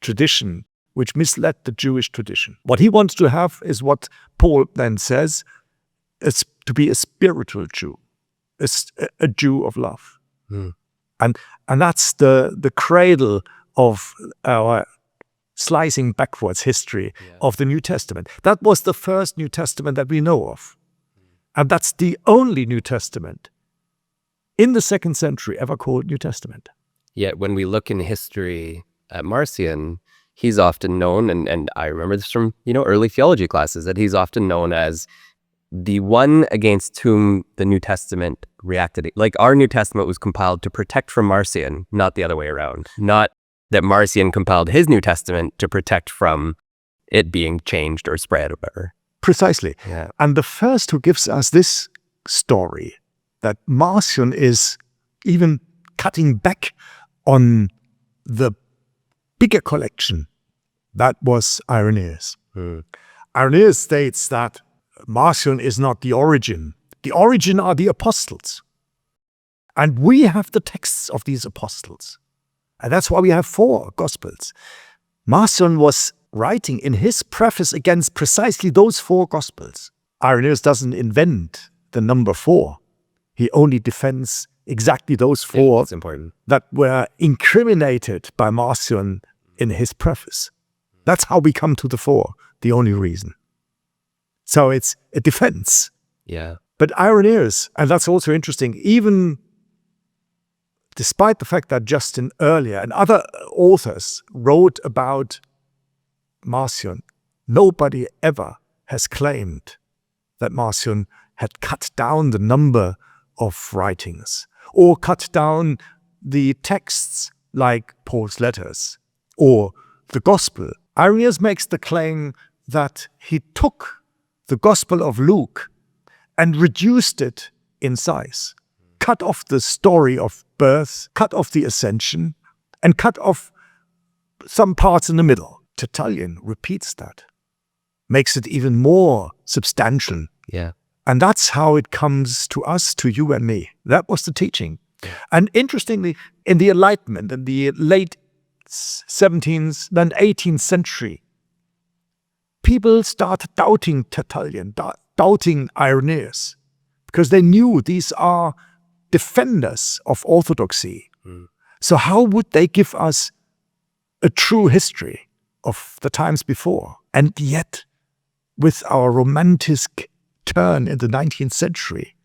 tradition which misled the Jewish tradition. What he wants to have is what Paul then says, is to be a spiritual Jew, a Jew of love. And that's the cradle of our slicing backwards history of the New Testament. That was the first New Testament that we know of. And that's the only New Testament in the 2nd century ever called New Testament. Yet when we look in history at Marcion, he's often known, and I remember this from, early theology classes, that he's often known as the one against whom the New Testament reacted. Like, our New Testament was compiled to protect from Marcion, not the other way around. Not that Marcion compiled his New Testament to protect from it being changed or spread or whatever. Precisely. Yeah. And the first who gives us this story, that Marcion is even cutting back on the bigger collection, that was Irenaeus. Irenaeus states that Marcion is not the origin. The origin are the apostles. And we have the texts of these apostles. And that's why we have 4 Gospels. Marcion was writing in his preface against precisely those 4 Gospels. Irenaeus doesn't invent the number 4. He only defends exactly those 4 that's important. that were incriminated by Marcion in his preface. That's how we come to the 4, the only reason. So it's a defense. Yeah. But Irenaeus, and that's also interesting, even despite the fact that Justin earlier and other authors wrote about Marcion, nobody ever has claimed that Marcion had cut down the number of writings or cut down the texts like Paul's letters or the Gospel. Irenaeus makes the claim that he took the Gospel of Luke and reduced it in size, cut off the story of birth, cut off the ascension, and cut off some parts in the middle. Tertullian repeats that, makes it even more substantial. Yeah. And that's how it comes to us, to you and me. That was the teaching. And interestingly, in the Enlightenment, in the late 17th, then 18th century, people started doubting Tertullian, doubting Irenaeus, because they knew these are defenders of orthodoxy. So how would they give us a true history of the times before? And yet, with our romantic turn in the 19th century,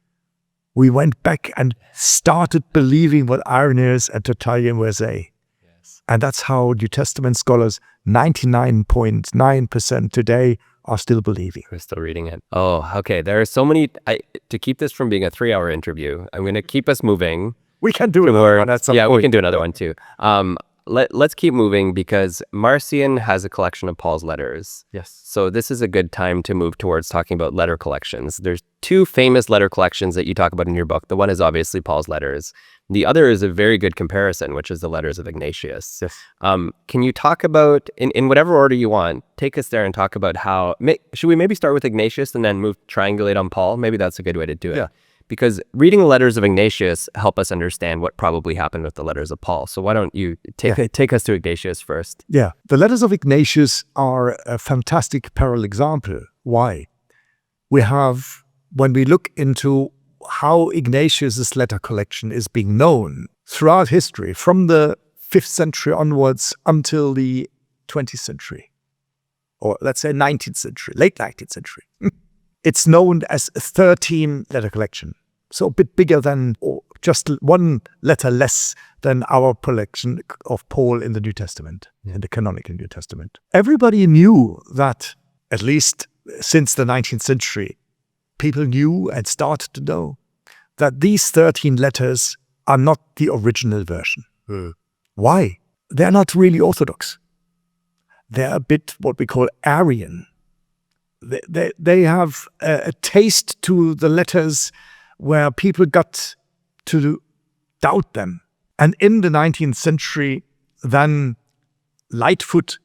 we went back and started believing what Irenaeus and Tertullian were saying. Yes. And that's how New Testament scholars, 99.9% today, are still believing. We're still reading it. Oh, okay. There are so many. To keep this from being a 3-hour interview, I'm going to keep us moving. We can do another one at some point. We can do another one too. Let's keep moving because Marcion has a collection of Paul's letters. Yes. So this is a good time to move towards talking about letter collections. There's 2 famous letter collections that you talk about in your book. The one is obviously Paul's letters. The other is a very good comparison, which is the letters of Ignatius. Yes. Can you talk about, in whatever order you want, take us there and talk about how, should we maybe start with Ignatius and then triangulate on Paul? Maybe that's a good way to do it. Yeah. Because reading the letters of Ignatius help us understand what probably happened with the letters of Paul. So why don't you take us to Ignatius first? Yeah, the letters of Ignatius are a fantastic parallel example. Why? We have, when we look into how Ignatius's letter collection is being known throughout history, from the 5th century onwards until the 20th century, or let's say 19th century, late 19th century. It's known as a 13 letter collection, so a bit bigger than, or just 1 letter less than our collection of Paul in the New Testament, in the canonical New Testament. Everybody knew that, at least since the 19th century, people knew and started to know that these 13 letters are not the original version. Why? They're not really orthodox. They're a bit what we call Arian. They have a taste to the letters where people got to doubt them. And in the 19th century, then Lightfoot,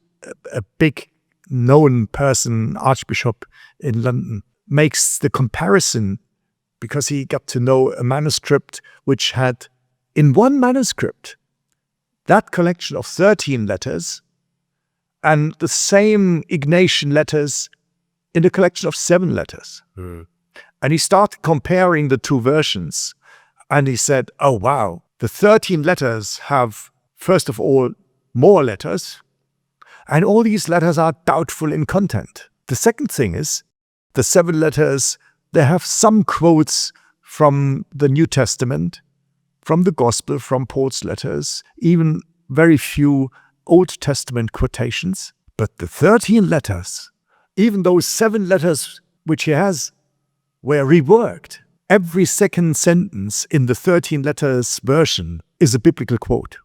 a big known person, archbishop in London, makes the comparison because he got to know a manuscript which had, in one manuscript, that collection of 13 letters and the same Ignatian letters in a collection of 7 letters. And he started comparing the 2 versions. And he said, oh, wow, the 13 letters have, first of all, more letters. And all these letters are doubtful in content. The second thing is, the 7 letters, they have some quotes from the New Testament, from the Gospel, from Paul's letters, even very few Old Testament quotations. But the 13 letters, even those 7 letters which he has, were reworked. Every second sentence in the 13 letters version is a biblical quote.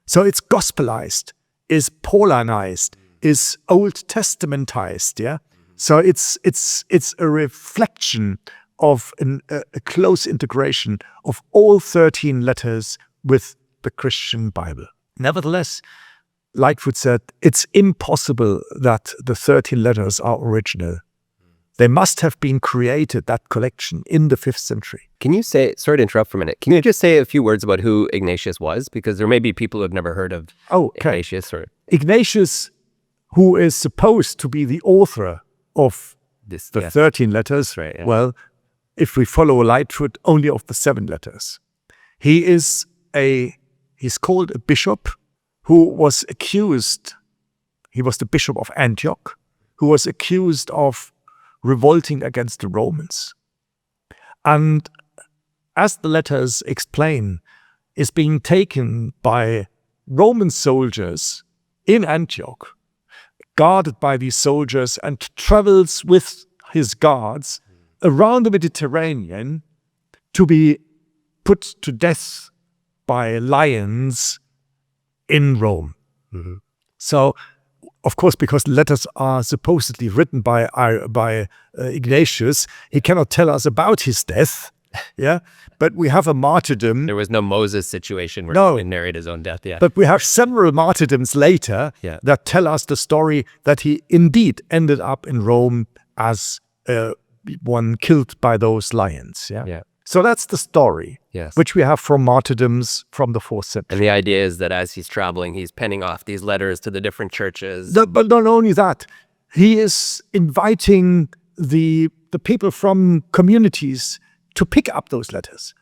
So it's gospelized, is Paulinized, is Old Testamentized, yeah? So it's a reflection of a close integration of all 13 letters with the Christian Bible. Nevertheless, Lightfoot said, it's impossible that the 13 letters are original. They must have been created, that collection, in the 5th century. Can you say, sorry to interrupt for a minute, can you just say a few words about who Ignatius was? Because there may be people who have never heard of Ignatius. Ignatius, who is supposed to be the author of the 13 letters, right, yeah. Well, if we follow Lightfoot, only of the 7 letters. He's called a bishop who was accused, he was the bishop of Antioch, who was accused of revolting against the Romans. And as the letters explain, is being taken by Roman soldiers in Antioch, guarded by these soldiers, and travels with his guards around the Mediterranean to be put to death by lions in Rome. So, of course, because letters are supposedly written by Ignatius, he cannot tell us about his death. Yeah, but we have a martyrdom. There was no Moses situation where he narrated his own death. Yeah, but we have several martyrdoms later that tell us the story that he indeed ended up in Rome as one killed by those lions. Yeah. So that's the story, which we have from martyrdoms from the 4th century. And the idea is that as he's traveling, he's penning off these letters to the different churches. But not only that, he is inviting the people from communities to pick up those letters.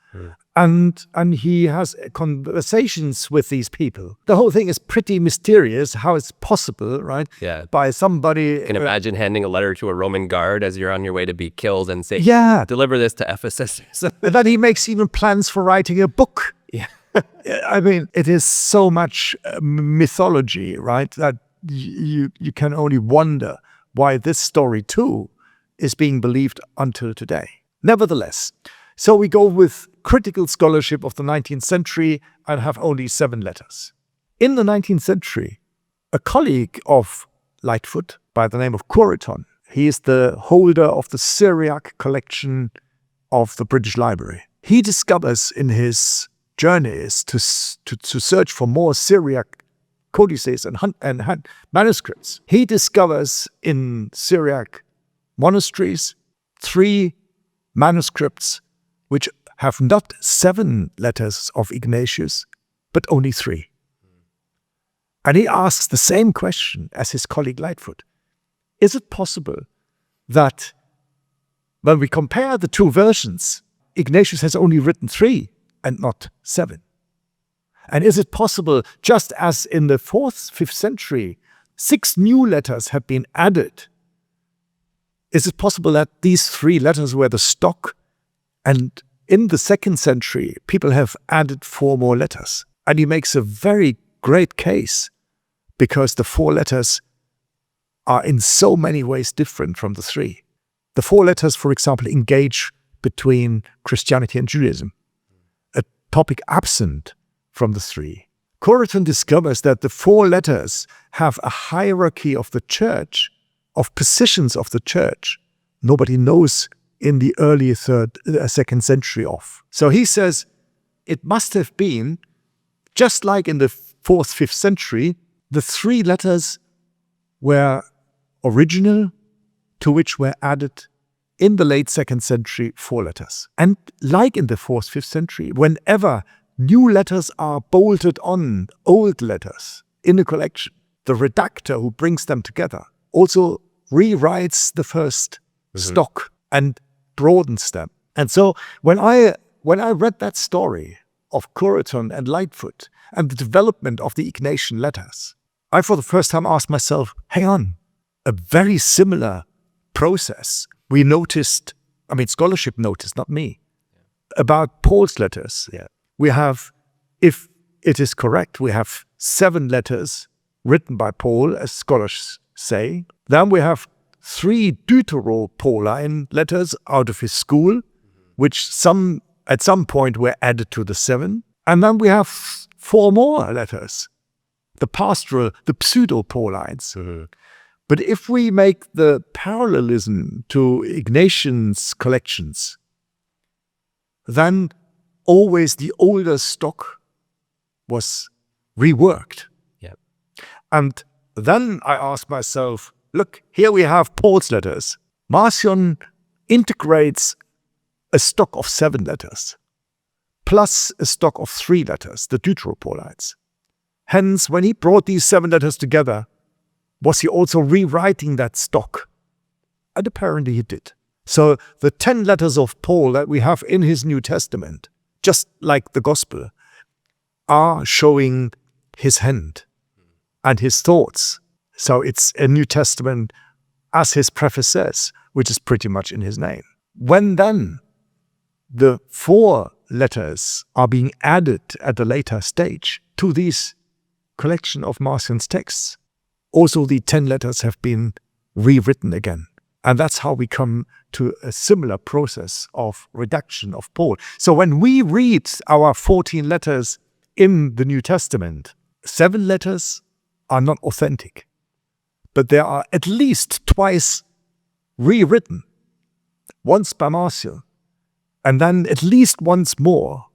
And he has conversations with these people. The whole thing is pretty mysterious, how it's possible, right? Yeah. By somebody... You can imagine handing a letter to a Roman guard as you're on your way to be killed and say, deliver this to Ephesus. And then he makes even plans for writing a book. Yeah. I mean, it is so much mythology, right? That you can only wonder why this story too is being believed until today. Nevertheless, so we go with critical scholarship of the 19th century and have only 7 letters. In the 19th century, a colleague of Lightfoot by the name of Cureton, he is the holder of the Syriac collection of the British Library. He discovers in his journeys to search for more Syriac codices and manuscripts, he discovers in Syriac monasteries 3 manuscripts which have not 7 letters of Ignatius, but only 3. And he asks the same question as his colleague Lightfoot. Is it possible that when we compare the 2 versions, Ignatius has only written 3 and not 7? And is it possible, just as in the 4th, 5th century, 6 new letters have been added, is it possible that these 3 letters were the stock, and in the 2nd century, people have added 4 more letters? And he makes a very great case, because the 4 letters are in so many ways different from the 3. The 4 letters, for example, engage between Christianity and Judaism, a topic absent from the 3. Cureton discovers that the 4 letters have a hierarchy of the church, of positions of the church, nobody knows in the early 2nd century of. So he says it must have been, just like in the 4th, 5th century, the 3 letters were original, to which were added in the late 2nd century 4 letters. And like in the 4th, 5th century, whenever new letters are bolted on old letters in a collection, the redactor who brings them together also rewrites the first stock and broadens them. And so when I read that story of Cureton and Lightfoot and the development of the Ignatian letters, I for the first time asked myself, hang on, a very similar process we noticed, I mean scholarship noticed, not me, about Paul's letters. We have, if it is correct, we have 7 letters written by Paul, as scholars say. Then we have 3 Deutero-Pauline letters out of his school, which at some point were added to the 7. And then we have 4 more letters, the Pastoral, the Pseudo-Paulines. But if we make the parallelism to Ignatian's collections, then always the older stock was reworked. And then I asked myself, look, here we have Paul's letters. Marcion integrates a stock of 7 letters, plus a stock of 3 letters, the Deutero-Paulines. Hence, when he brought these 7 letters together, was he also rewriting that stock? And apparently he did. So the 10 letters of Paul that we have in his New Testament, just like the Gospel, are showing his hand and his thoughts. So it's a New Testament, as his preface says, which is pretty much in his name. When then the 4 letters are being added at a later stage to this collection of Marcion's texts, also the 10 letters have been rewritten again. And that's how we come to a similar process of redaction of Paul. So when we read our 14 letters in the New Testament, 7 letters are not authentic, but there are at least twice rewritten, once by Marcion, and then at least once more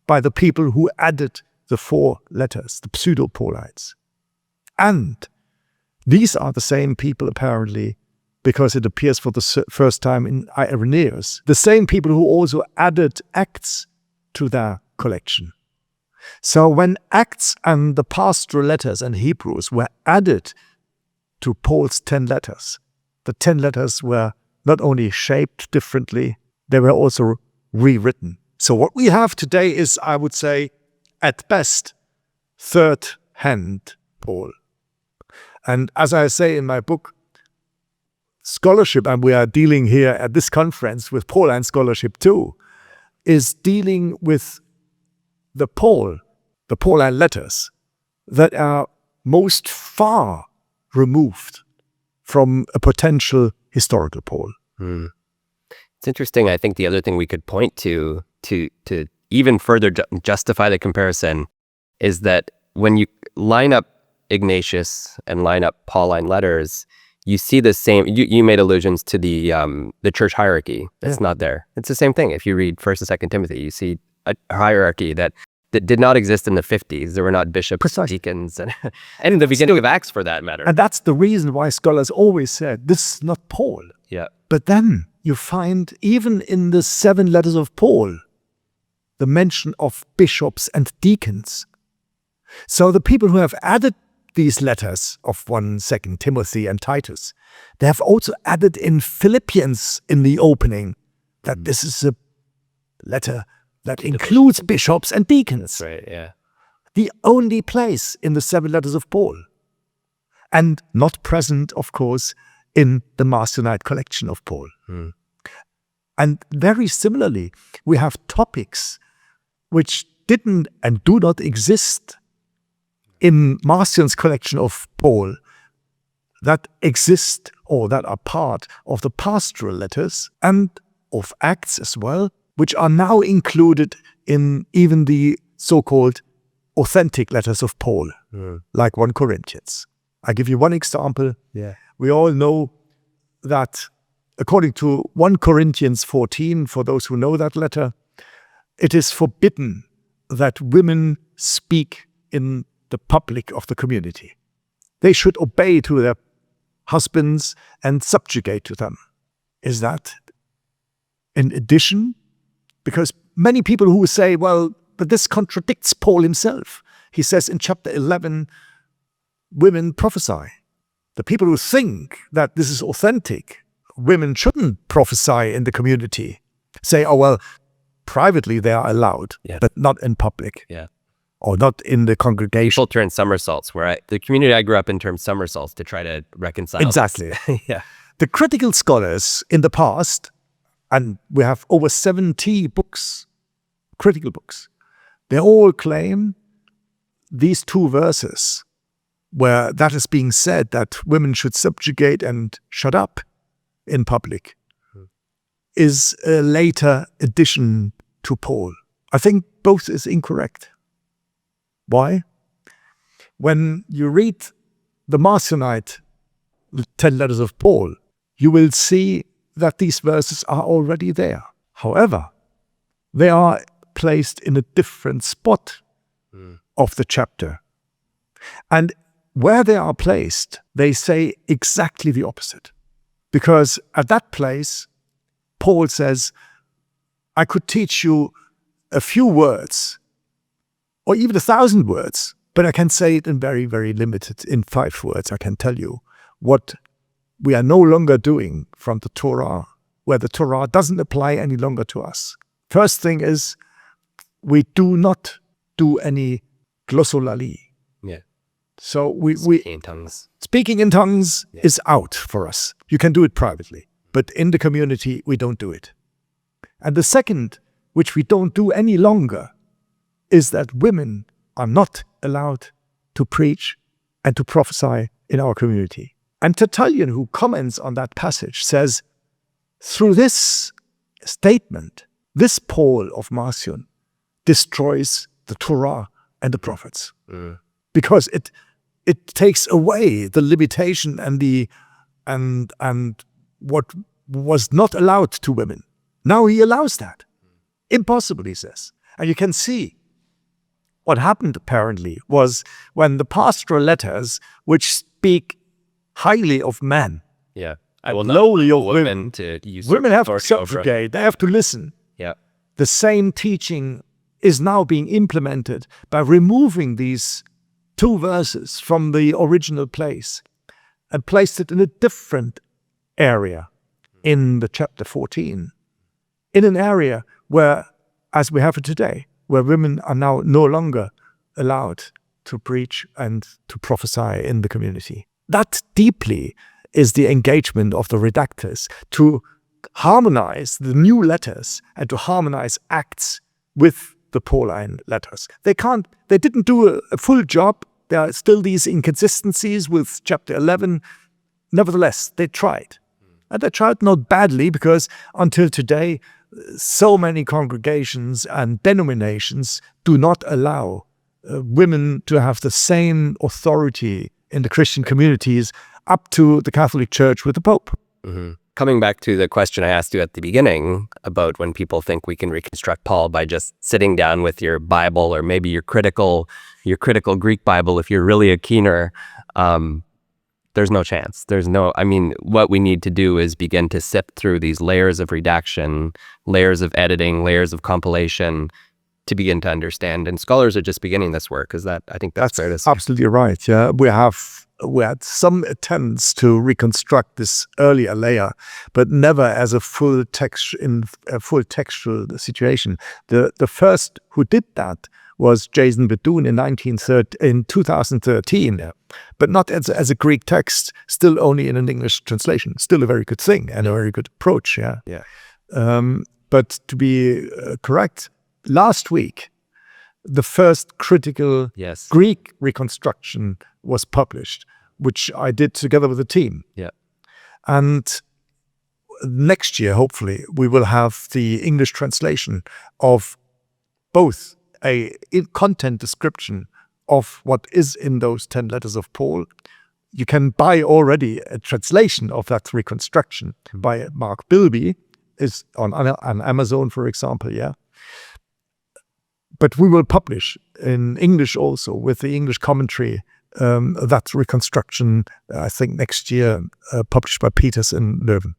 by the people who added the 4 letters, the Pseudo-Paulites. And these are the same people apparently, because it appears for the first time in Irenaeus, the same people who also added Acts to their collection. So when Acts and the Pastoral letters and Hebrews were added to Paul's 10 letters, the 10 letters were not only shaped differently, they were also rewritten. So what we have today is, I would say, at best, third-hand Paul. And as I say in my book, scholarship, and we are dealing here at this conference with Pauline scholarship too, is dealing with the Pauline letters that are most far removed from a potential historical Paul. It's interesting. I think the other thing we could point to even further justify the comparison is that when you line up Ignatius and line up Pauline letters, you see the same. You made allusions to the church hierarchy. It's not there. It's the same thing. If you read 1st and 2nd Timothy, you see a hierarchy that did not exist in the 50s. There were not bishops, deacons, and in the beginning of Acts, for that matter. And that's the reason why scholars always said this is not Paul. Yeah. But then you find even in the 7 letters of Paul, the mention of bishops and deacons. So the people who have added these letters of 1, 2 Timothy and Titus, they have also added in Philippians in the opening that this is a letter that includes bishops and deacons. That's right, yeah. The only place in the 7 letters of Paul. And not present, of course, in the Marcionite collection of Paul. And very similarly, we have topics which didn't and do not exist in Marcion's collection of Paul that exist or that are part of the pastoral letters and of Acts as well, which are now included in even the so-called authentic letters of Paul, like 1 Corinthians. I give you one example. We all know that according to 1 Corinthians 14, for those who know that letter, it is forbidden that women speak in the public of the community. They should obey to their husbands and subjugate to them. Is that in addition? Because many people who say, well, but this contradicts Paul himself. He says in chapter 11, women prophesy. The people who think that this is authentic, women shouldn't prophesy in the community, say, oh, well, privately they are allowed, but not in public. Yeah. or not in the congregation. People turn somersaults, the community I grew up in turned somersaults to try to reconcile. Exactly. Yeah. The critical scholars in the past, and we have over 70 books, critical books, they all claim these two verses where that is being said, that women should subjugate and shut up in public, is a later addition to Paul. I think both is incorrect. Why? When you read the Marcionite 10 letters of Paul, you will see that these verses are already there. However, they are placed in a different spot of the chapter. And where they are placed, they say exactly the opposite. Because at that place, Paul says, I could teach you a few words, or even 1,000 words, but I can say it in very, very limited, in 5 words. I can tell you what we are no longer doing from the Torah, where the Torah doesn't apply any longer to us. First thing is, we do not do any glossolalie. Yeah. So speaking in tongues is out for us. You can do it privately, but in the community, we don't do it. And the second, which we don't do any longer, is that women are not allowed to preach and to prophesy in our community. And Tertullian, who comments on that passage, says, through this statement, this Paul of Marcion destroys the Torah and the prophets. Because it takes away the limitation and what was not allowed to women. Now he allows that. Impossible, he says. And you can see what happened apparently was when the pastoral letters, which speak highly of men, I will lowly of women to use women have to subjugate, they have to listen. Yeah. The same teaching is now being implemented by removing these 2 verses from the original place and placed it in a different area in the chapter 14, in an area where, as we have it today, where women are now no longer allowed to preach and to prophesy in the community. That deeply is the engagement of the redactors to harmonize the new letters and to harmonize Acts with the Pauline letters. They didn't do a full job. There are still these inconsistencies with chapter 11. Nevertheless, they tried. And they tried not badly, because until today, so many congregations and denominations do not allow women to have the same authority in the Christian communities up to the Catholic Church with the Pope. Coming back to the question I asked you at the beginning about when people think we can reconstruct Paul by just sitting down with your Bible, or maybe your critical Greek Bible, if you're really a keener, there's no chance. What we need to do is begin to sift through these layers of redaction, layers of editing, layers of compilation to begin to understand. And scholars are just beginning this work. I think that's fair to say. Absolutely right. Yeah, we had some attempts to reconstruct this earlier layer, but never as a full text in a full textual situation. The first who did that was Jason Bedun in 2013, but not as a Greek text, still only in an English translation. Still a very good thing and a very good approach. Yeah. But to be correct, last week, the first critical Greek reconstruction was published, which I did together with a team. Yeah. And next year, hopefully, we will have the English translation of both a content description of what is in those 10 letters of Paul. You can buy already a translation of that reconstruction by Mark Bilby, is on Amazon, for example, But we will publish in English also, with the English commentary, that reconstruction, I think next year, published by Peters in Leuven.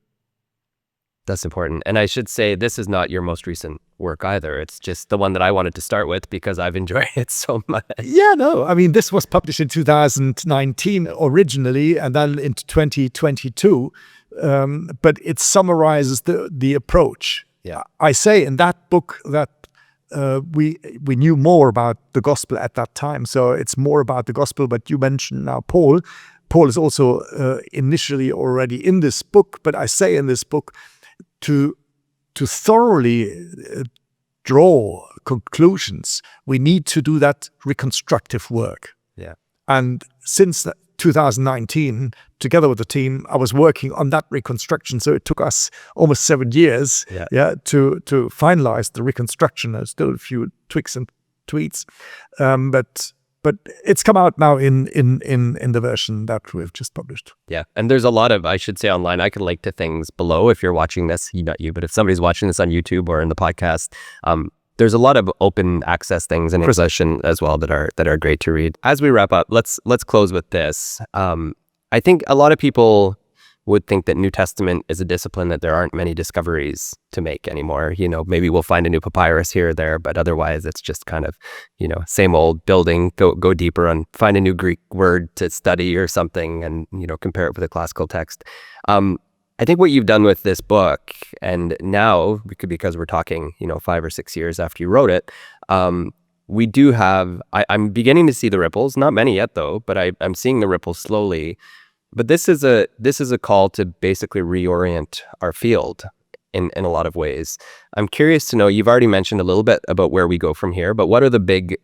That's important. And I should say, this is not your most recent work either. It's just the one that I wanted to start with because I've enjoyed it so much. Yeah, no, I mean, this was published in 2019 originally, and then in 2022. But it summarizes the approach. Yeah. I say in that book that we knew more about the gospel at that time. So it's more about the gospel. But you mentioned now Paul. Paul is also initially already in this book, but I say in this book to thoroughly draw conclusions, we need to do that reconstructive work. Yeah. And since 2019, together with the team, I was working on that reconstruction. So it took us almost 7 years to finalize the reconstruction. There's still a few tweaks and tweets. But it's come out now in the version that we've just published. Yeah. And there's a lot of, I should say online, I can link to things below if you're watching this, not you, but if somebody's watching this on YouTube or in the podcast, there's a lot of open access things in possession as well that are great to read. As we wrap up, let's close with this. I think a lot of people would think that New Testament is a discipline that there aren't many discoveries to make anymore. You know, maybe we'll find a new papyrus here or there, but otherwise it's just kind of, you know, same old building, go deeper and find a new Greek word to study or something and, you know, compare it with a classical text. I think what you've done with this book, and now, because we're talking, you know, 5 or 6 years after you wrote it, we do have, I'm beginning to see the ripples, not many yet though, but I'm seeing the ripples slowly. But this is a call to basically reorient our field in a lot of ways. I'm curious to know, you've already mentioned a little bit about where we go from here, but what are the big,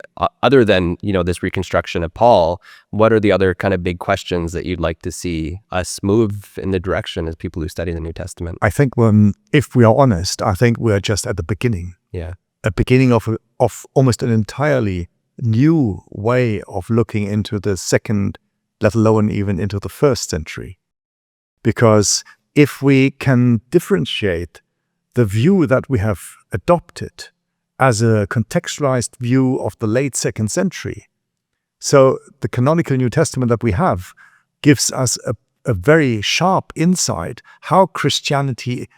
other than, you know, this reconstruction of Paul, what are the other kind of big questions that you'd like to see us move in the direction as people who study the New Testament? I think if we are honest, I think we're just at the beginning. Yeah. A beginning of almost an entirely new way of looking into the second, let alone even into the first century. Because if we can differentiate the view that we have adopted as a contextualized view of the late 2nd century, so the canonical New Testament that we have gives us a very sharp insight how Christianity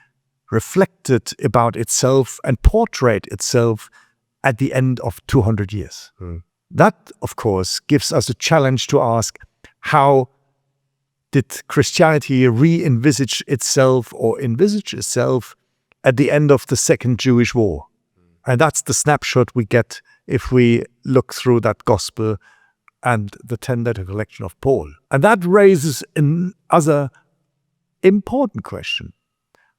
reflected about itself and portrayed itself at the end of 200 years. That, of course, gives us a challenge to ask, how did Christianity re-envisage itself or envisage itself at the end of the Second Jewish War? And that's the snapshot we get if we look through that gospel and the 10-letter collection of Paul. And that raises another important question.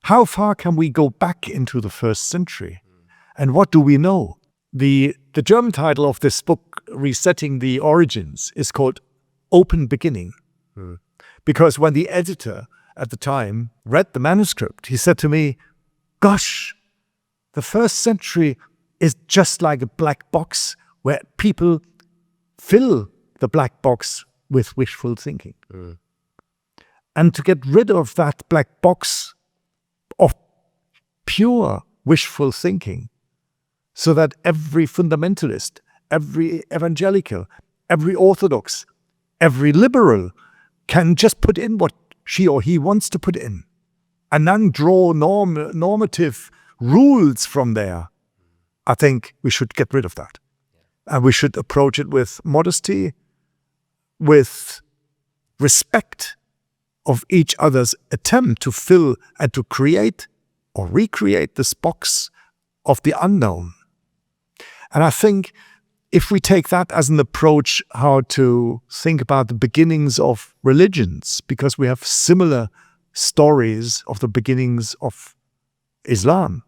How far can we go back into the 1st century? And what do we know? The German title of this book, Resetting the Origins, is called Open Beginning. Because when the editor at the time read the manuscript, he said to me, gosh, the 1st century is just like a black box where people fill the black box with wishful thinking. And to get rid of that black box of pure wishful thinking, so that every fundamentalist, every evangelical, every orthodox, every liberal can just put in what she or he wants to put in and then draw normative rules from there. I think we should get rid of that. And we should approach it with modesty, with respect of each other's attempt to fill and to create or recreate this box of the unknown. And I think if we take that as an approach, how to think about the beginnings of religions, because we have similar stories of the beginnings of Islam,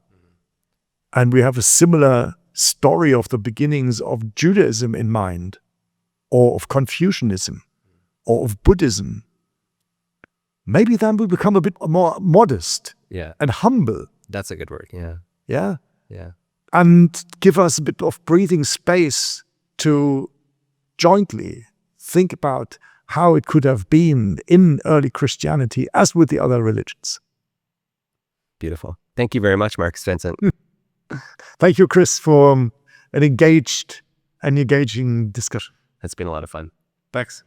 and we have a similar story of the beginnings of Judaism in mind, or of Confucianism, or of Buddhism, maybe then we become a bit more modest and humble. That's a good word. Yeah. Yeah. And give us a bit of breathing space to jointly think about how it could have been in early Christianity as with the other religions. Beautiful. Thank you very much, Markus Vinzent. Thank you, Chris, for an engaging discussion. It's been a lot of fun. Thanks.